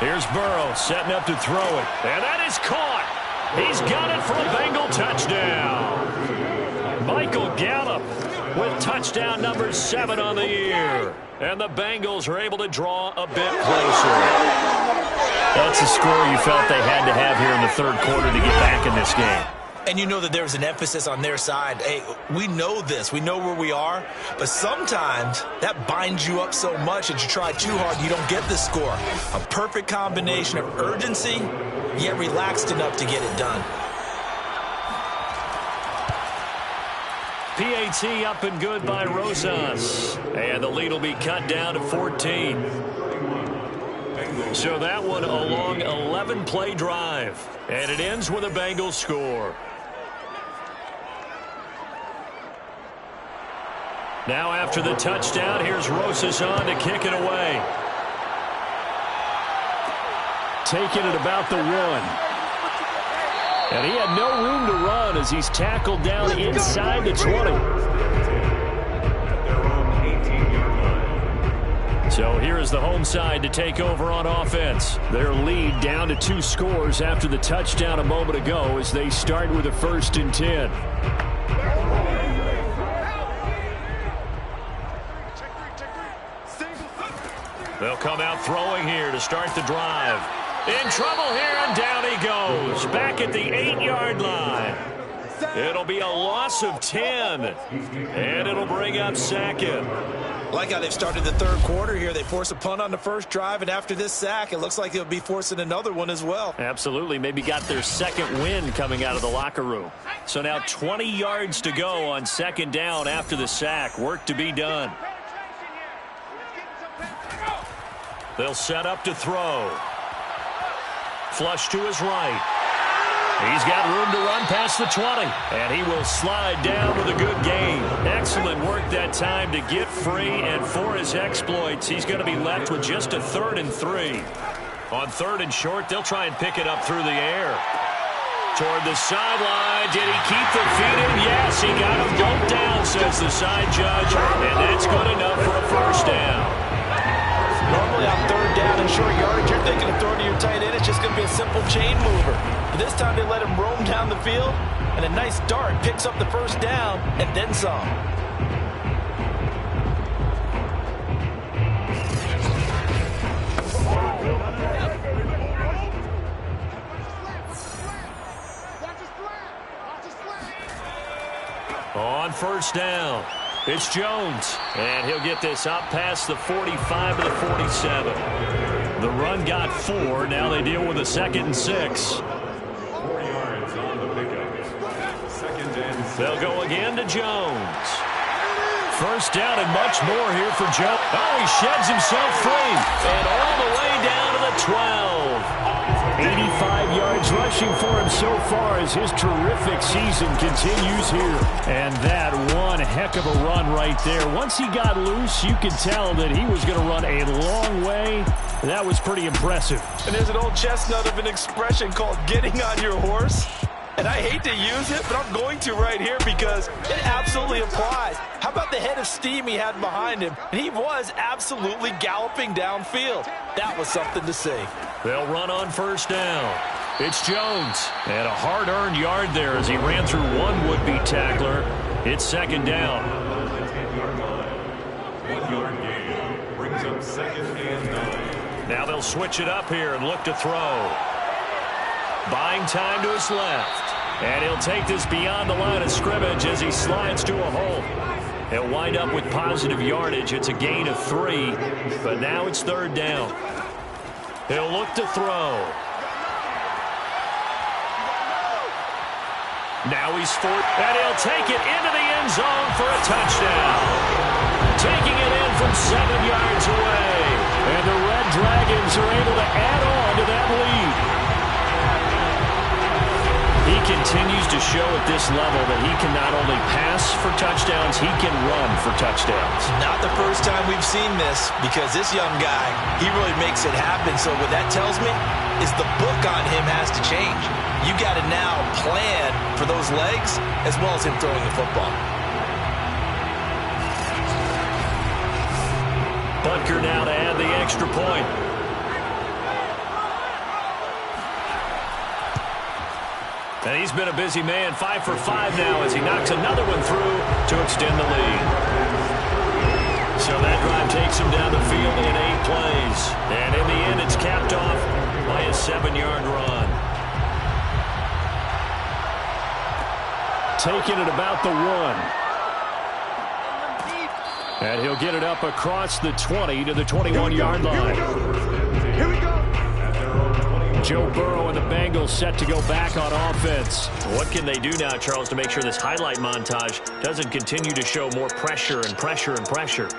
Here's Burrow setting up to throw it. And that is caught. He's got it for a Bengal touchdown. Michael Gallup with touchdown number 7 on the year. And the Bengals are able to draw a bit closer. That's a score you felt they had to have here in the 3rd quarter to get back in this game. And you know that there's an emphasis on their side. Hey, we know this. We know where we are. But sometimes that binds you up so much that you try too hard, you don't get the score. A perfect combination of urgency, yet relaxed enough to get it done. PAT up and good by Rosas. And the lead will be cut down to 14. So that one a long 11-play drive. And it ends with a Bengals score. Now after the touchdown, here's Rosas on to kick it away. Taking it about the 1. And he had no room to run as he's tackled down inside the 20. So here is the home side to take over on offense. Their lead down to 2 scores after the touchdown a moment ago as they start with a 1st and 10. They'll come out throwing here to start the drive. In trouble here, and down he goes. Back at the 8-yard line. It'll be a loss of 10. And it'll bring up second. Like how they've started the third quarter here. They force a punt on the first drive, and after this sack, it looks like they'll be forcing another one as well. Absolutely. Maybe got their second win coming out of the locker room. So now 20 yards to go on second down after the sack. Work to be done. They'll set up to throw. Flush to his right. He's got room to run past the 20. And he will slide down with a good gain. Excellent work that time to get free. And for his exploits, he's going to be left with just a 3rd and 3. On 3rd and short, they'll try and pick it up through the air. Toward the sideline. Did he keep the feet in? Yes, he got him bumped down, says the side judge. And that's good enough for a first down. Normally on 3rd down and short yardage, you're thinking of throwing to your tight end. It's just going to be a simple chain mover. But this time they let him roam down the field, and a nice dart picks up the first down and then some. On first down, it's Jones, and he'll get this up past the 45 to the 47. The run got 4. Now they deal with a 2nd and 6. 4 yards on the pickup. 2nd and 6. They'll go again to Jones. First down and much more here for Jones. Oh, he sheds himself free. And all the way down to the 12. 85 yards rushing for him so far as his terrific season continues here. And that one heck of a run right there. Once he got loose, you could tell that he was going to run a long way. That was pretty impressive. And there's an old chestnut of an expression called getting on your horse. And I hate to use it, but I'm going to right here because it absolutely applies. How about the head of steam he had behind him? And he was absolutely galloping downfield. That was something to see. They'll run on first down. It's Jones. And a hard-earned yard there as he ran through one would-be tackler. It's 2nd down. 1-yard gain brings up 2nd and 9. Now they'll switch it up here and look to throw. Buying time to his left. And he'll take this beyond the line of scrimmage as he slides to a hole. He'll wind up with positive yardage. It's a gain of 3, but now it's 3rd down. He'll look to throw. Now he's fourth, and he'll take it into the end zone for a touchdown. Taking it in from 7 yards away. And the Red Dragons are able to add on to that lead. He continues to show at this level that he can not only pass for touchdowns, he can run for touchdowns. Not the first time we've seen this because this young guy, he really makes it happen. So what that tells me is the book on him has to change. You got to now plan for those legs as well as him throwing the football. Butker now to add the extra point. And he's been a busy man, 5 for 5 now as he knocks another one through to extend the lead. So that drive takes him down the field in 8 plays. And in the end, it's capped off by a 7-yard run. Taking it about the 1. And he'll get it up across the 20 to the 21-yard line. Here we go. Joe Burrow and the Bengals set to go back on offense. What can they do now, Charles, to make sure this highlight montage doesn't continue to show more pressure and pressure and pressure?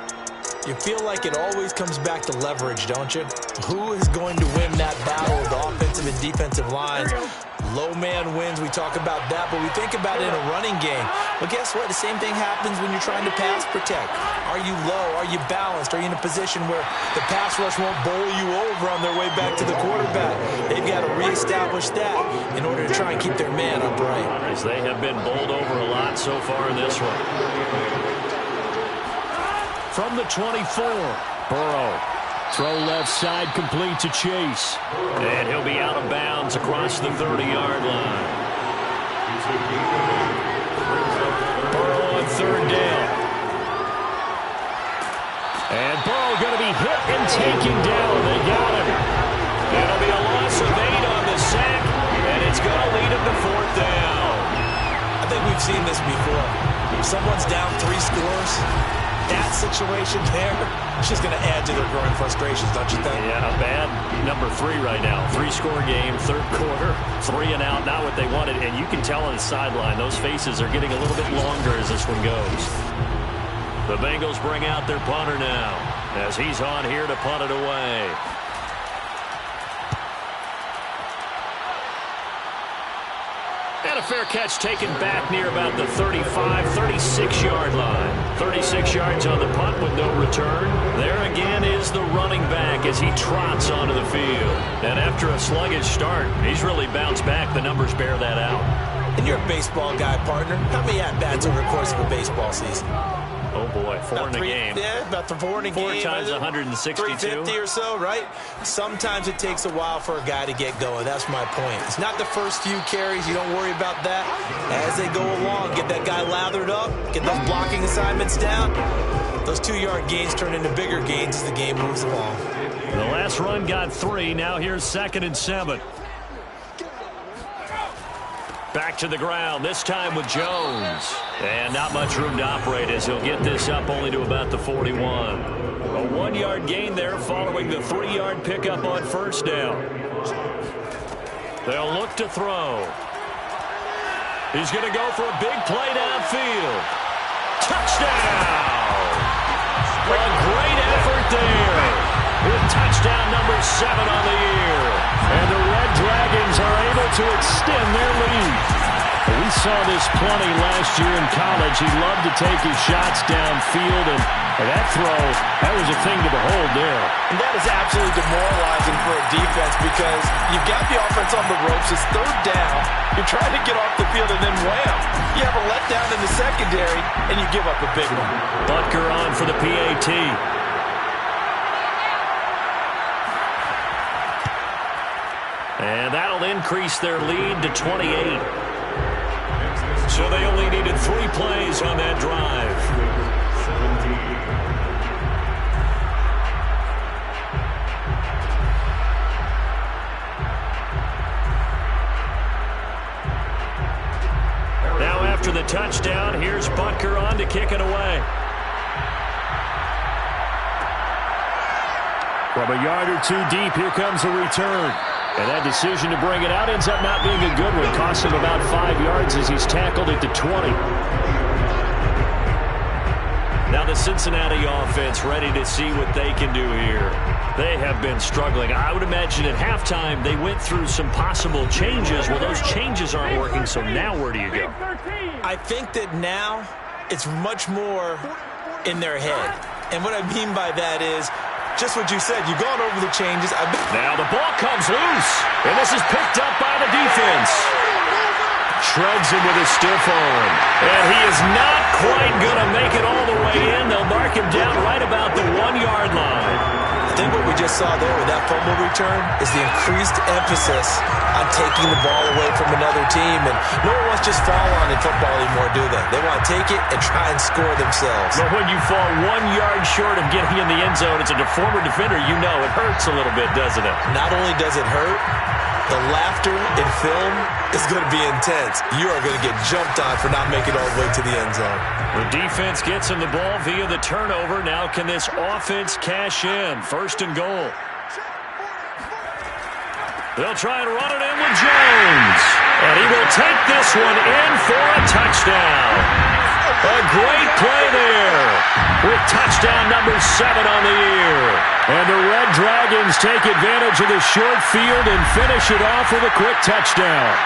You feel like it always comes back to leverage, don't you? Who is going to win that battle of the offensive and defensive lines? Low man wins. We talk about that, but we think about it in a running game. But guess what? The same thing happens when you're trying to pass protect. Are you low? Are you balanced? Are you in a position where the pass rush won't bowl you over on their way back to the quarterback? They've got to reestablish that in order to try and keep their man upright. As they have been bowled over a lot so far in this one. From the 24, Burrow. Throw left side complete to Chase. And he'll be out of bounds across the 30-yard line. Burrow on 3rd down. And Burrow going to be hit and taken down. They got him. It'll be a loss of 8 on the sack, and it's going to lead him to 4th down. I think we we've seen this before. If someone's down 3 scores, that situation there, it's just going to add to their growing frustrations, don't you think? Yeah, a bad number 3 right now. 3-score game, third quarter, 3 and out, not what they wanted. And you can tell on the sideline, those faces are getting a little bit longer as this one goes. The Bengals bring out their punter now as he's on here to punt it away. And a fair catch taken back near about the 35, 36-yard line. 36 yards on the punt with no return. There again is the running back as he trots onto the field. And after a sluggish start, he's really bounced back. The numbers bear that out. And you're a baseball guy, partner. How many at-bats over the course of a baseball season? Oh, boy, 4 in a game. Yeah, about 4 in a game. 4 times 162. 350 or so, right? Sometimes it takes a while for a guy to get going. That's my point. It's not the first few carries. You don't worry about that. As they go along, get that guy lathered up, get those blocking assignments down. Those 2-yard gains turn into bigger gains as the game moves along. The last run got 3. Now here's 2nd and 7. Back to the ground, this time with Jones. And not much room to operate as he'll get this up only to about the 41. A 1-yard gain there following the 3-yard pickup on first down. They'll look to throw. He's going to go for a big play downfield. Touchdown! A great effort there. With touchdown number 7 on the year. And the Red Dragons are able to extend their lead. We saw this plenty last year in college. He loved to take his shots downfield, and that throw, that was a thing to behold there. And that is absolutely demoralizing for a defense because you've got the offense on the ropes. It's 3rd down. You're trying to get off the field, and then wham, you have a letdown in the secondary, and you give up a big one. Butker on for the PAT. And that'll increase their lead to 28. So they only needed 3 plays on that drive. 17. Now after the touchdown, here's Butker on to kick it away. From a yard or 2 deep, here comes a return. And that decision to bring it out ends up not being a good one. Costs him about 5 yards as he's tackled at the 20. Now the Cincinnati offense ready to see what they can do here. They have been struggling. I would imagine at halftime they went through some possible changes. Well, those changes aren't working, so now where do you go? I think that now it's much more in their head. And what I mean by that is just what you said. You've gone over the changes. Now the ball comes loose, and this is picked up by the defense. Shreds him with a stiff arm, and he is not quite going to make it all the way in. They'll mark him down right about the 1-yard line. I think what we just saw there with that fumble return is the increased emphasis on taking the ball away from another team. And no one wants to just fall on in football anymore, do they? They want to take it and try and score themselves. But when you fall 1 yard short of getting in the end zone as a former defender, you know it hurts a little bit, doesn't it? Not only does it hurt, the laughter in film is going to be intense. You are going to get jumped on for not making it all the way to the end zone. The defense gets him the ball via the turnover. Now can this offense cash in? 1st and goal. They'll try and run it in with Jones. And he will take this one in for a touchdown. A great play there with touchdown number 7 on the year. And the Red Dragons take advantage of the short field and finish it off with a quick touchdown.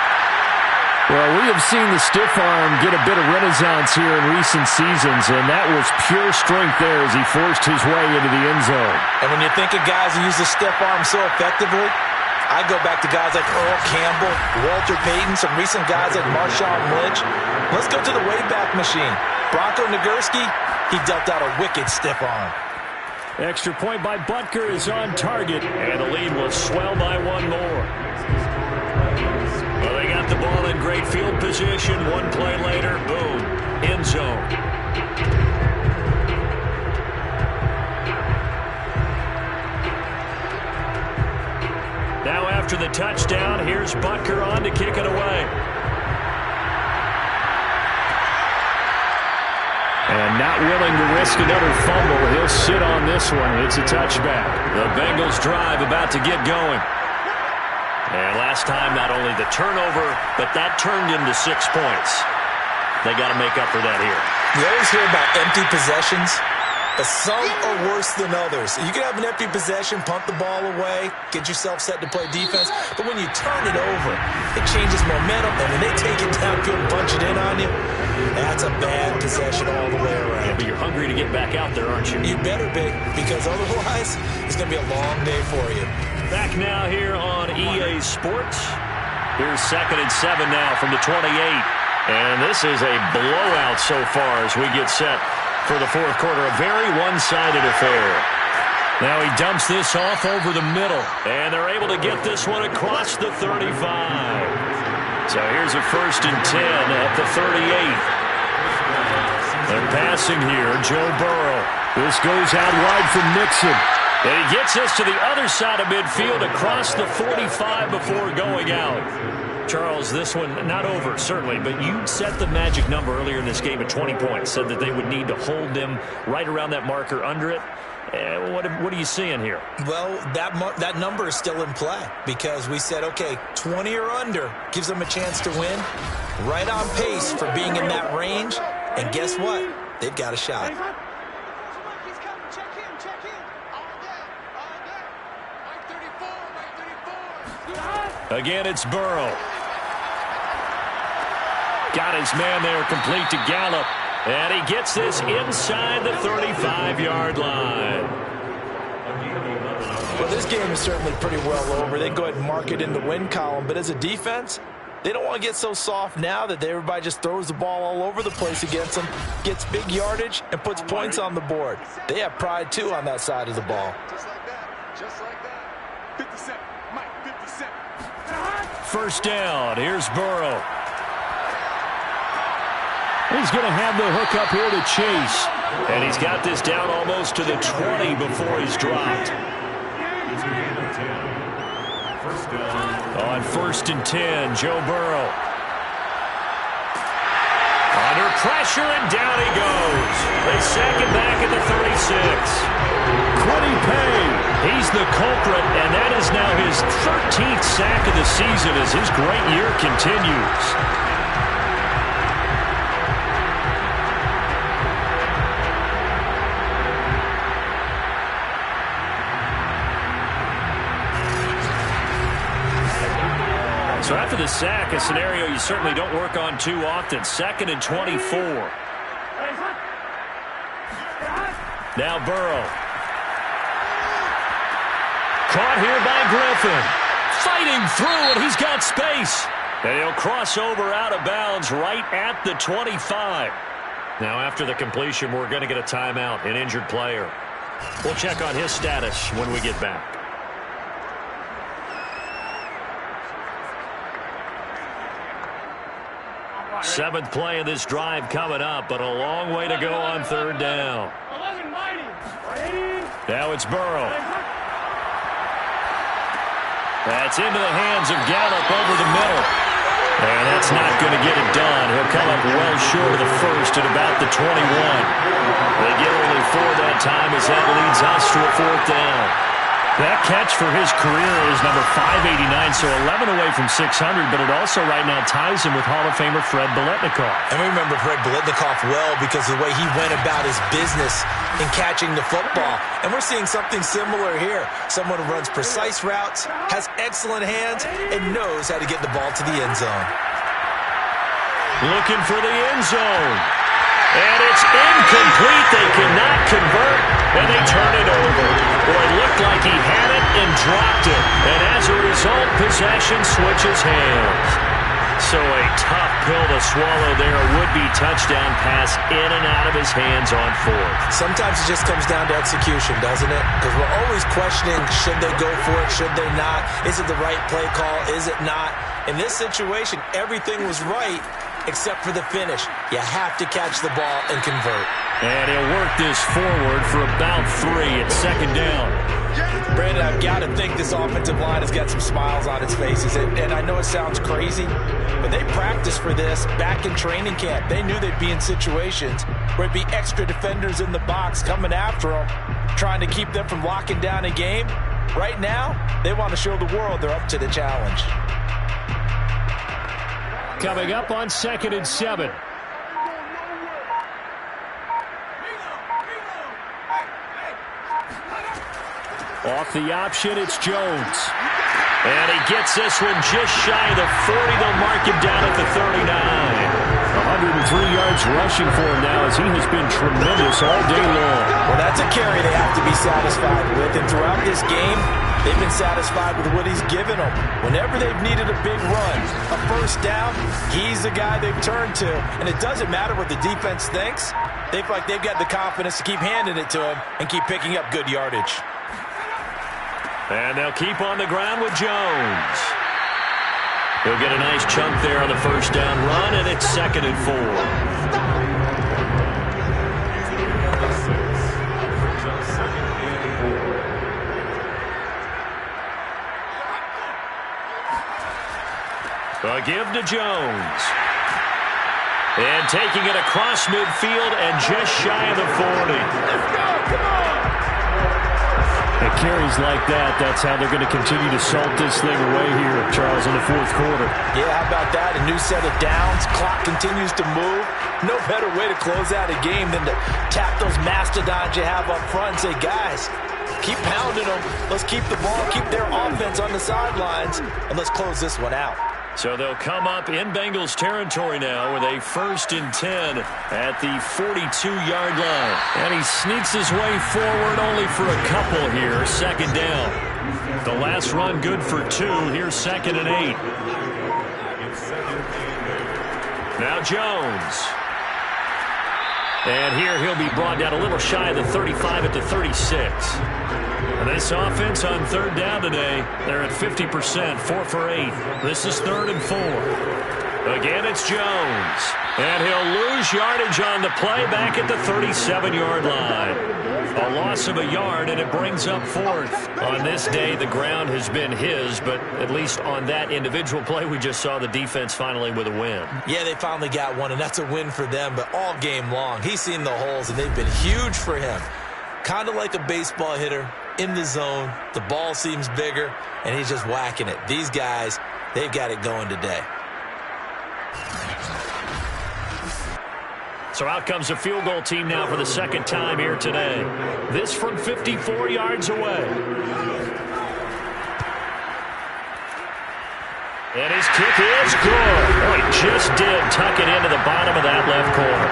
Well, we have seen the stiff arm get a bit of renaissance here in recent seasons, and that was pure strength there as he forced his way into the end zone. And when you think of guys who use the stiff arm so effectively, I go back to guys like Earl Campbell, Walter Payton, some recent guys like Marshawn Lynch. Let's go to the Wayback Machine. Bronco Nagurski, he dealt out a wicked stiff arm. Extra point by Butker is on target. And the lead will swell by 1 more. Well, they got the ball in great field position. 1 play later, boom, end zone. Now after the touchdown, here's Butker on to kick it away. And not willing to risk another fumble. He'll sit on this one. It's a touchback. The Bengals drive about to get going. And last time, not only the turnover, but that turned into 6 points. They got to make up for that here. You always hear about empty possessions, but some are worse than others. You can have an empty possession, punt the ball away, get yourself set to play defense, but when you turn it over, it changes momentum, and when they take it downfield and punch it in on you, that's a bad possession all the way around. Yeah, but you're hungry to get back out there, aren't you? You better be, because otherwise, it's going to be a long day for you. Back now here on EA Sports. Here's 2nd and 7 now from the 28. And this is a blowout so far as we get set for the fourth quarter. A very one-sided affair. Now he dumps this off over the middle. And they're able to get this one across the 35. So here's a 1st and 10 at the 38. They're passing here. Joe Burrow. This goes out wide from Nixon. And he gets this to the other side of midfield across the 45 before going out. Charles, this one not over, certainly, but you set the magic number earlier in this game at 20 points. Said that they would need to hold them right around that marker under it. What are you seeing here? Well, that number is still in play because we said, okay, 20 or under gives them a chance to win. Right on pace for being in that range. And guess what? They've got a shot. Again, it's Burrow. Got his man there complete to Gallup. And he gets this inside the 35-yard line. Well, this game is certainly pretty well over. They can go ahead and mark it in the win column. But as a defense, they don't want to get so soft now that everybody just throws the ball all over the place against them, gets big yardage, and puts points on the board. They have pride, too, on that side of the ball. Just like that. Just like that. 57. Mike, 57. First down. Here's Burrow. He's going to have the hook up here to Chase. And he's got this down almost to the 20 before he's dropped. On 1st and 10, Joe Burrow. Under pressure, and down he goes. They sack him back at the 36. Quiddy Pay. He's the culprit, and that is now his 13th sack of the season as his great year continues. So after the sack, a scenario you certainly don't work on too often. 2nd and 24. Now Burrow. Caught here by Griffin. Fighting through, and he's got space. And he'll cross over out of bounds right at the 25. Now after the completion, we're going to get a timeout, an injured player. We'll check on his status when we get back. Seventh play of this drive coming up, but a long way to go on 3rd down. Now it's Burrow. That's into the hands of Gallup over the middle. And that's not going to get it done. He'll come up well short of the first at about the 21. They get only 4 that time as that leads us to a 4th down. That catch for his career is number 589, so 11 away from 600, but it also right now ties him with Hall of Famer Fred Biletnikoff. And we remember Fred Biletnikoff well because of the way he went about his business in catching the football. And we're seeing something similar here. Someone who runs precise routes, has excellent hands, and knows how to get the ball to the end zone. Looking for the end zone. And it's incomplete. They cannot convert, and they turn it over. Boy, it looked like he had it and dropped it. And as a result, possession switches hands. So a tough pill to swallow there. A would-be touchdown pass in and out of his hands on 4th. Sometimes it just comes down to execution, doesn't it? Because we're always questioning, should they go for it, should they not? Is it the right play call, is it not? In this situation, everything was right except for the finish. You have to catch the ball and convert. And he'll work this forward for about 3 at 2nd down. Brandon, I've got to think this offensive line has got some smiles on its faces. And I know it sounds crazy, but they practiced for this back in training camp. They knew they'd be in situations where it'd be extra defenders in the box coming after them, trying to keep them from locking down a game. Right now, they want to show the world they're up to the challenge. Coming up on 2nd and 7. Off the option, it's Jones. And he gets this one just shy of the 40. They'll mark him down at the 39. 103 yards rushing for him now as he has been tremendous all day long. Well, that's a carry they have to be satisfied with. And throughout this game, they've been satisfied with what he's given them. Whenever they've needed a big run, a first down, he's the guy they've turned to. And it doesn't matter what the defense thinks. They feel like they've got the confidence to keep handing it to him and keep picking up good yardage. And they'll keep on the ground with Jones. He'll get a nice chunk there on the first down run, and it's 2nd and 4. A give to Jones. And taking it across midfield and just shy of the 40. Let's go, come on! At carries like that, that's how they're going to continue to salt this thing away here, Charles, in the 4th quarter. Yeah, how about that? A new set of downs. Clock continues to move. No better way to close out a game than to tap those mastodons you have up front and say, guys, keep pounding them. Let's keep the ball, keep their offense on the sidelines, and let's close this one out. So they'll come up in Bengals territory now with a 1st and 10 at the 42-yard line. And he sneaks his way forward only for a couple here. 2nd down. The last run good for 2. Here's 2nd and 8. Now Jones. And here he'll be brought down a little shy of the 35 at the 36. And this offense on 3rd down today, they're at 50%, 4 for 8. This is 3rd and 4. Again, it's Jones. And he'll lose yardage on the play back at the 37-yard line. A loss of a yard, and it brings up 4th. On this day, the ground has been his, but at least on that individual play, we just saw the defense finally with a win. Yeah, they finally got one, and that's a win for them, but all game long, he's seen the holes, and they've been huge for him. Kind of like a baseball hitter. In the zone, the ball seems bigger, and he's just whacking it. These guys, they've got it going today. So out comes the field goal team now for the 2nd time here today. This from 54 yards away. And his kick is good. Oh, he just did tuck it into the bottom of that left corner.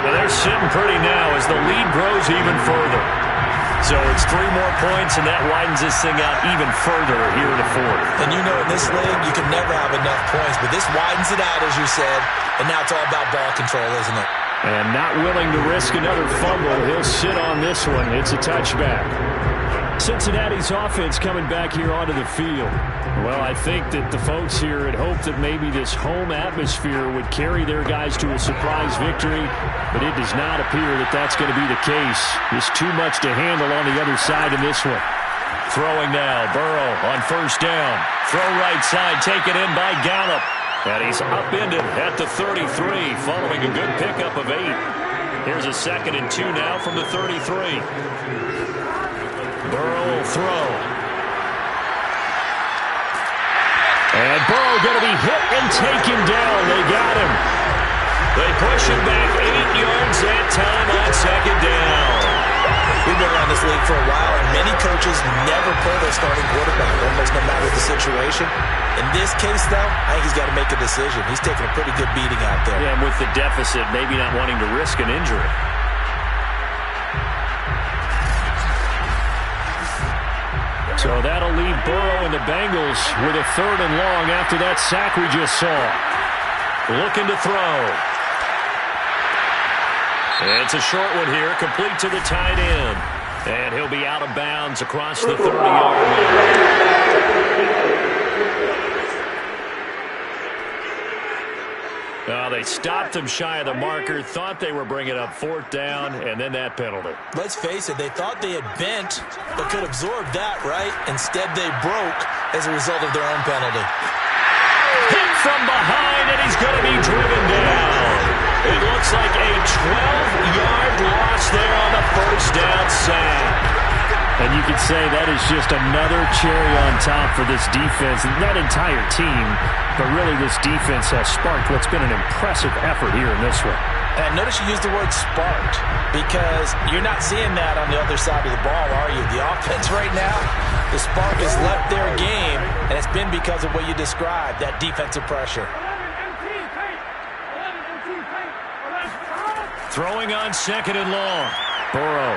Well, they're sitting pretty now as the lead grows even further. So it's 3 more points, and that widens this thing out even further here in the 4th. And you know in this league, you can never have enough points, but this widens it out, as you said, and now it's all about ball control, isn't it? And not willing to risk another fumble. He'll sit on this one. It's a touchback. Cincinnati's offense coming back here onto the field. Well, I think that the folks here had hoped that maybe this home atmosphere would carry their guys to a surprise victory, but it does not appear that that's going to be the case. There's too much to handle on the other side in this one. Throwing now, Burrow on 1st down. Throw right side, taken in by Gallup. And he's upended at the 33, following a good pickup of 8. Here's a 2nd and 2 now from the 33. Burrow will throw. And Burrow going to be hit and taken down. They got him. They push him back 8 yards that time on 2nd down. We've been around this league for a while, and many coaches never pull their starting quarterback, almost no matter the situation. In this case, though, I think he's got to make a decision. He's taking a pretty good beating out there. Yeah, and with the deficit, maybe not wanting to risk an injury. So that'll leave Burrow and the Bengals with a 3rd and long after that sack we just saw. Looking to throw. And it's a short one here, complete to the tight end. And he'll be out of bounds across the 30-yard line. They stopped them shy of the marker, thought they were bringing up 4th down, and then that penalty. Let's face it, they thought they had bent, but could absorb that, right? Instead, they broke as a result of their own penalty. Hit from behind, and he's going to be driven down. It looks like a 12-yard loss there on the first down sack. And you could say that is just another cherry on top for this defense, and that entire team. But really, this defense has sparked what's been an impressive effort here in this one. And notice you use the word sparked, because you're not seeing that on the other side of the ball, are you? The offense right now, the spark has left their game, and it's been because of what you described, that defensive pressure. Throwing on 2nd and long. Burrow.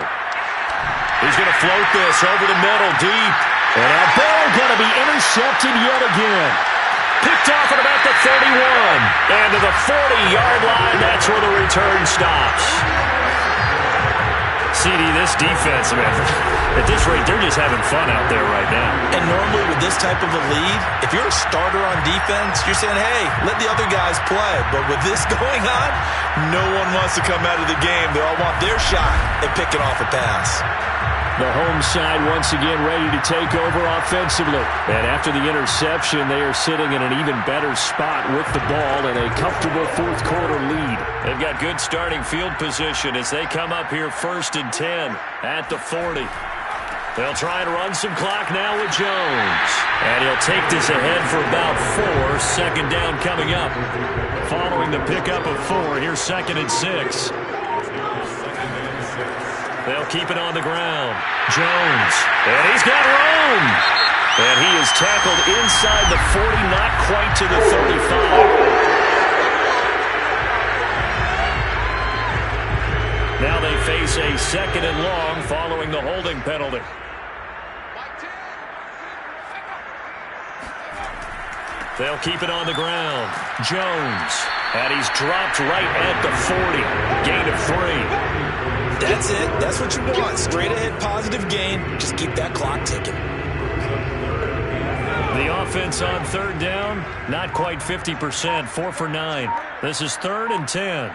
He's going to float this over the middle, deep. And now Burrow going to be intercepted yet again. Picked off at about the 31. And to the 40-yard line, that's where the return stops. CD, this defense, man, at this rate, they're just having fun out there right now. And normally with this type of a lead, if you're a starter on defense, you're saying, hey, let the other guys play. But with this going on, no one wants to come out of the game. They all want their shot at picking off a pass. The home side once again ready to take over offensively. And after the interception, they are sitting in an even better spot with the ball in a comfortable 4th quarter lead. They've got good starting field position as they come up here 1st and 10 at the 40. They'll try and run some clock now with Jones. And he'll take this ahead for about 4. 2nd down coming up. Following the pickup of 4, here's 2nd and 6. They'll keep it on the ground. Jones. And he's got room. And he is tackled inside the 40, not quite to the 35. Now they face a 2nd and long following the holding penalty. They'll keep it on the ground. Jones. And he's dropped right at the 40. Gain of 3. That's it. That's what you want. Straight ahead positive gain. Just keep that clock ticking. The offense on 3rd down, not quite 50%, 4 for 9. This is 3rd and 10.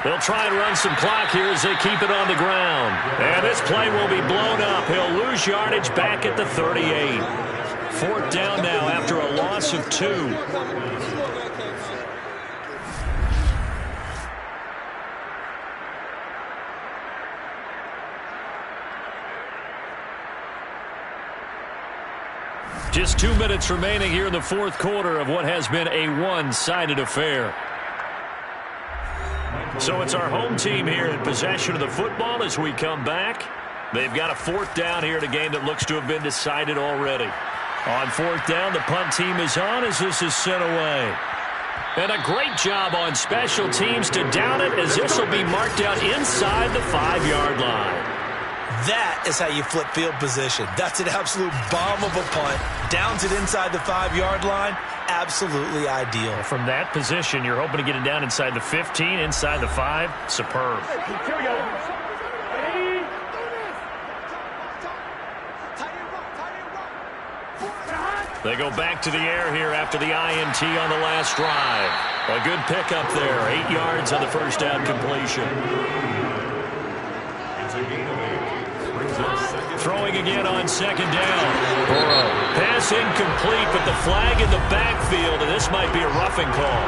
They'll try and run some clock here as they keep it on the ground. And this play will be blown up. He'll lose yardage back at the 38. 4th down now after a loss of 2. Just 2 minutes remaining here in the 4th quarter of what has been a one-sided affair. So it's our home team here in possession of the football as we come back. They've got a 4th down here in a game that looks to have been decided already. On 4th down, the punt team is on as this is sent away. And a great job on special teams to down it as this will be marked out inside the 5-yard line. That is how you flip field position. That's an absolute bomb of a punt. Downs it inside the 5-yard line. Absolutely ideal. From that position, you're hoping to get it down inside the 15, inside the 5. Superb. Here we go. They go back to the air here after the INT on the last drive. A good pickup there. 8 yards on the first down completion. Throwing again on 2nd down. Burrow. Pass incomplete, but the flag in the backfield, and this might be a roughing call.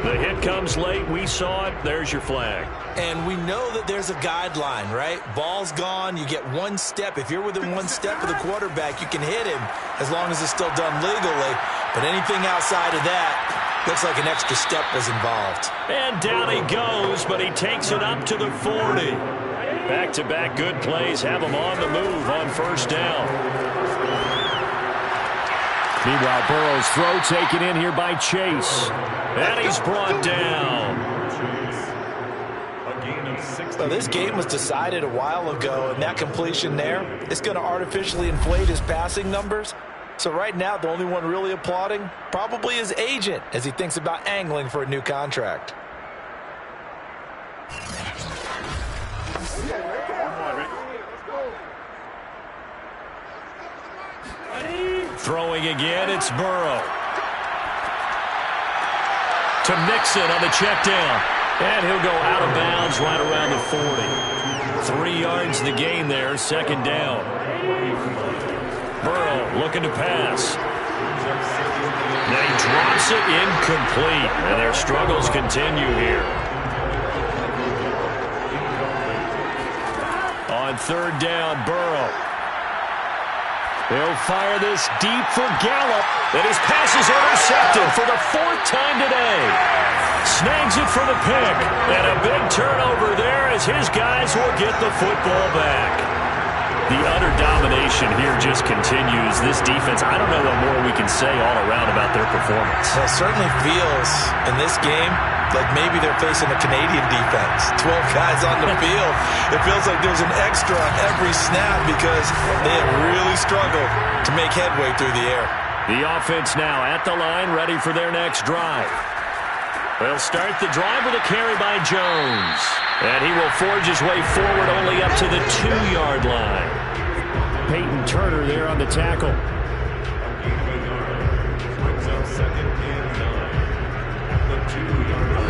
The hit comes late. We saw it. There's your flag. And we know that there's a guideline, right? Ball's gone. You get 1 step. If you're within 1 step of the quarterback, you can hit him as long as it's still done legally. But anything outside of that, looks like an extra step was involved. And down he goes, but he takes it up to the 40. Back-to-back good plays have him on the move on 1st down. Meanwhile, Burrow's throw taken in here by Chase. And he's brought down. So this game was decided a while ago, and that completion there, it's going to artificially inflate his passing numbers. So right now, the only one really applauding probably his agent as he thinks about angling for a new contract. Throwing again, it's Burrow. To Mixon on the check down. And he'll go out of bounds right around the 40. 3 yards the gain there, second down. Burrow looking to pass. Then he drops it incomplete. And their struggles continue here. On third down, Burrow. He'll fire this deep for Gallup. And his pass is intercepted for the 4th time today. Snags it for the pick. And a big turnover there as his guys will get the football back. The utter domination here just continues. This defense, I don't know what more we can say all around about their performance. Well, it certainly feels in this game like maybe they're facing a Canadian defense. 12 guys on the field. It feels like there's an extra on every snap because they have really struggled to make headway through the air. The offense now at the line, ready for their next drive. They'll start the drive with a carry by Jones. And he will forge his way forward only up to the 2-yard line. Peyton Turner there on the tackle. Brings up 2nd and 9 at the 2-yard line.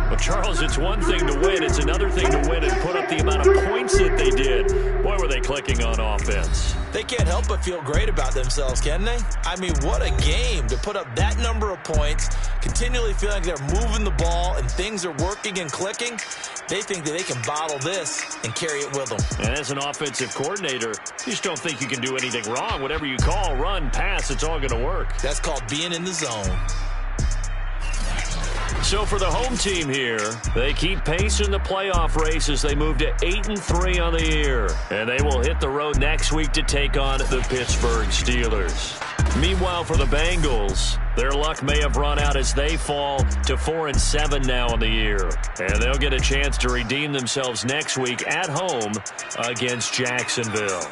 Well, Charles, it's one thing to win. It's another thing to win and put up the amount of points that they did. Boy, were they clicking on offense. They can't help but feel great about themselves, can they? I mean, what a game to put up that number of points, continually feeling like they're moving the ball and things are working and clicking. They think that they can bottle this and carry it with them. And as an offensive coordinator, you just don't think you can do anything wrong. Whatever you call, run, pass, it's all going to work. That's called being in the zone. So for the home team here, they keep pace in the playoff race as they move to 8-3 on the year. And they will hit the road next week to take on the Pittsburgh Steelers. Meanwhile, for the Bengals, their luck may have run out as they fall to 4-7 now on the year. And they'll get a chance to redeem themselves next week at home against Jacksonville.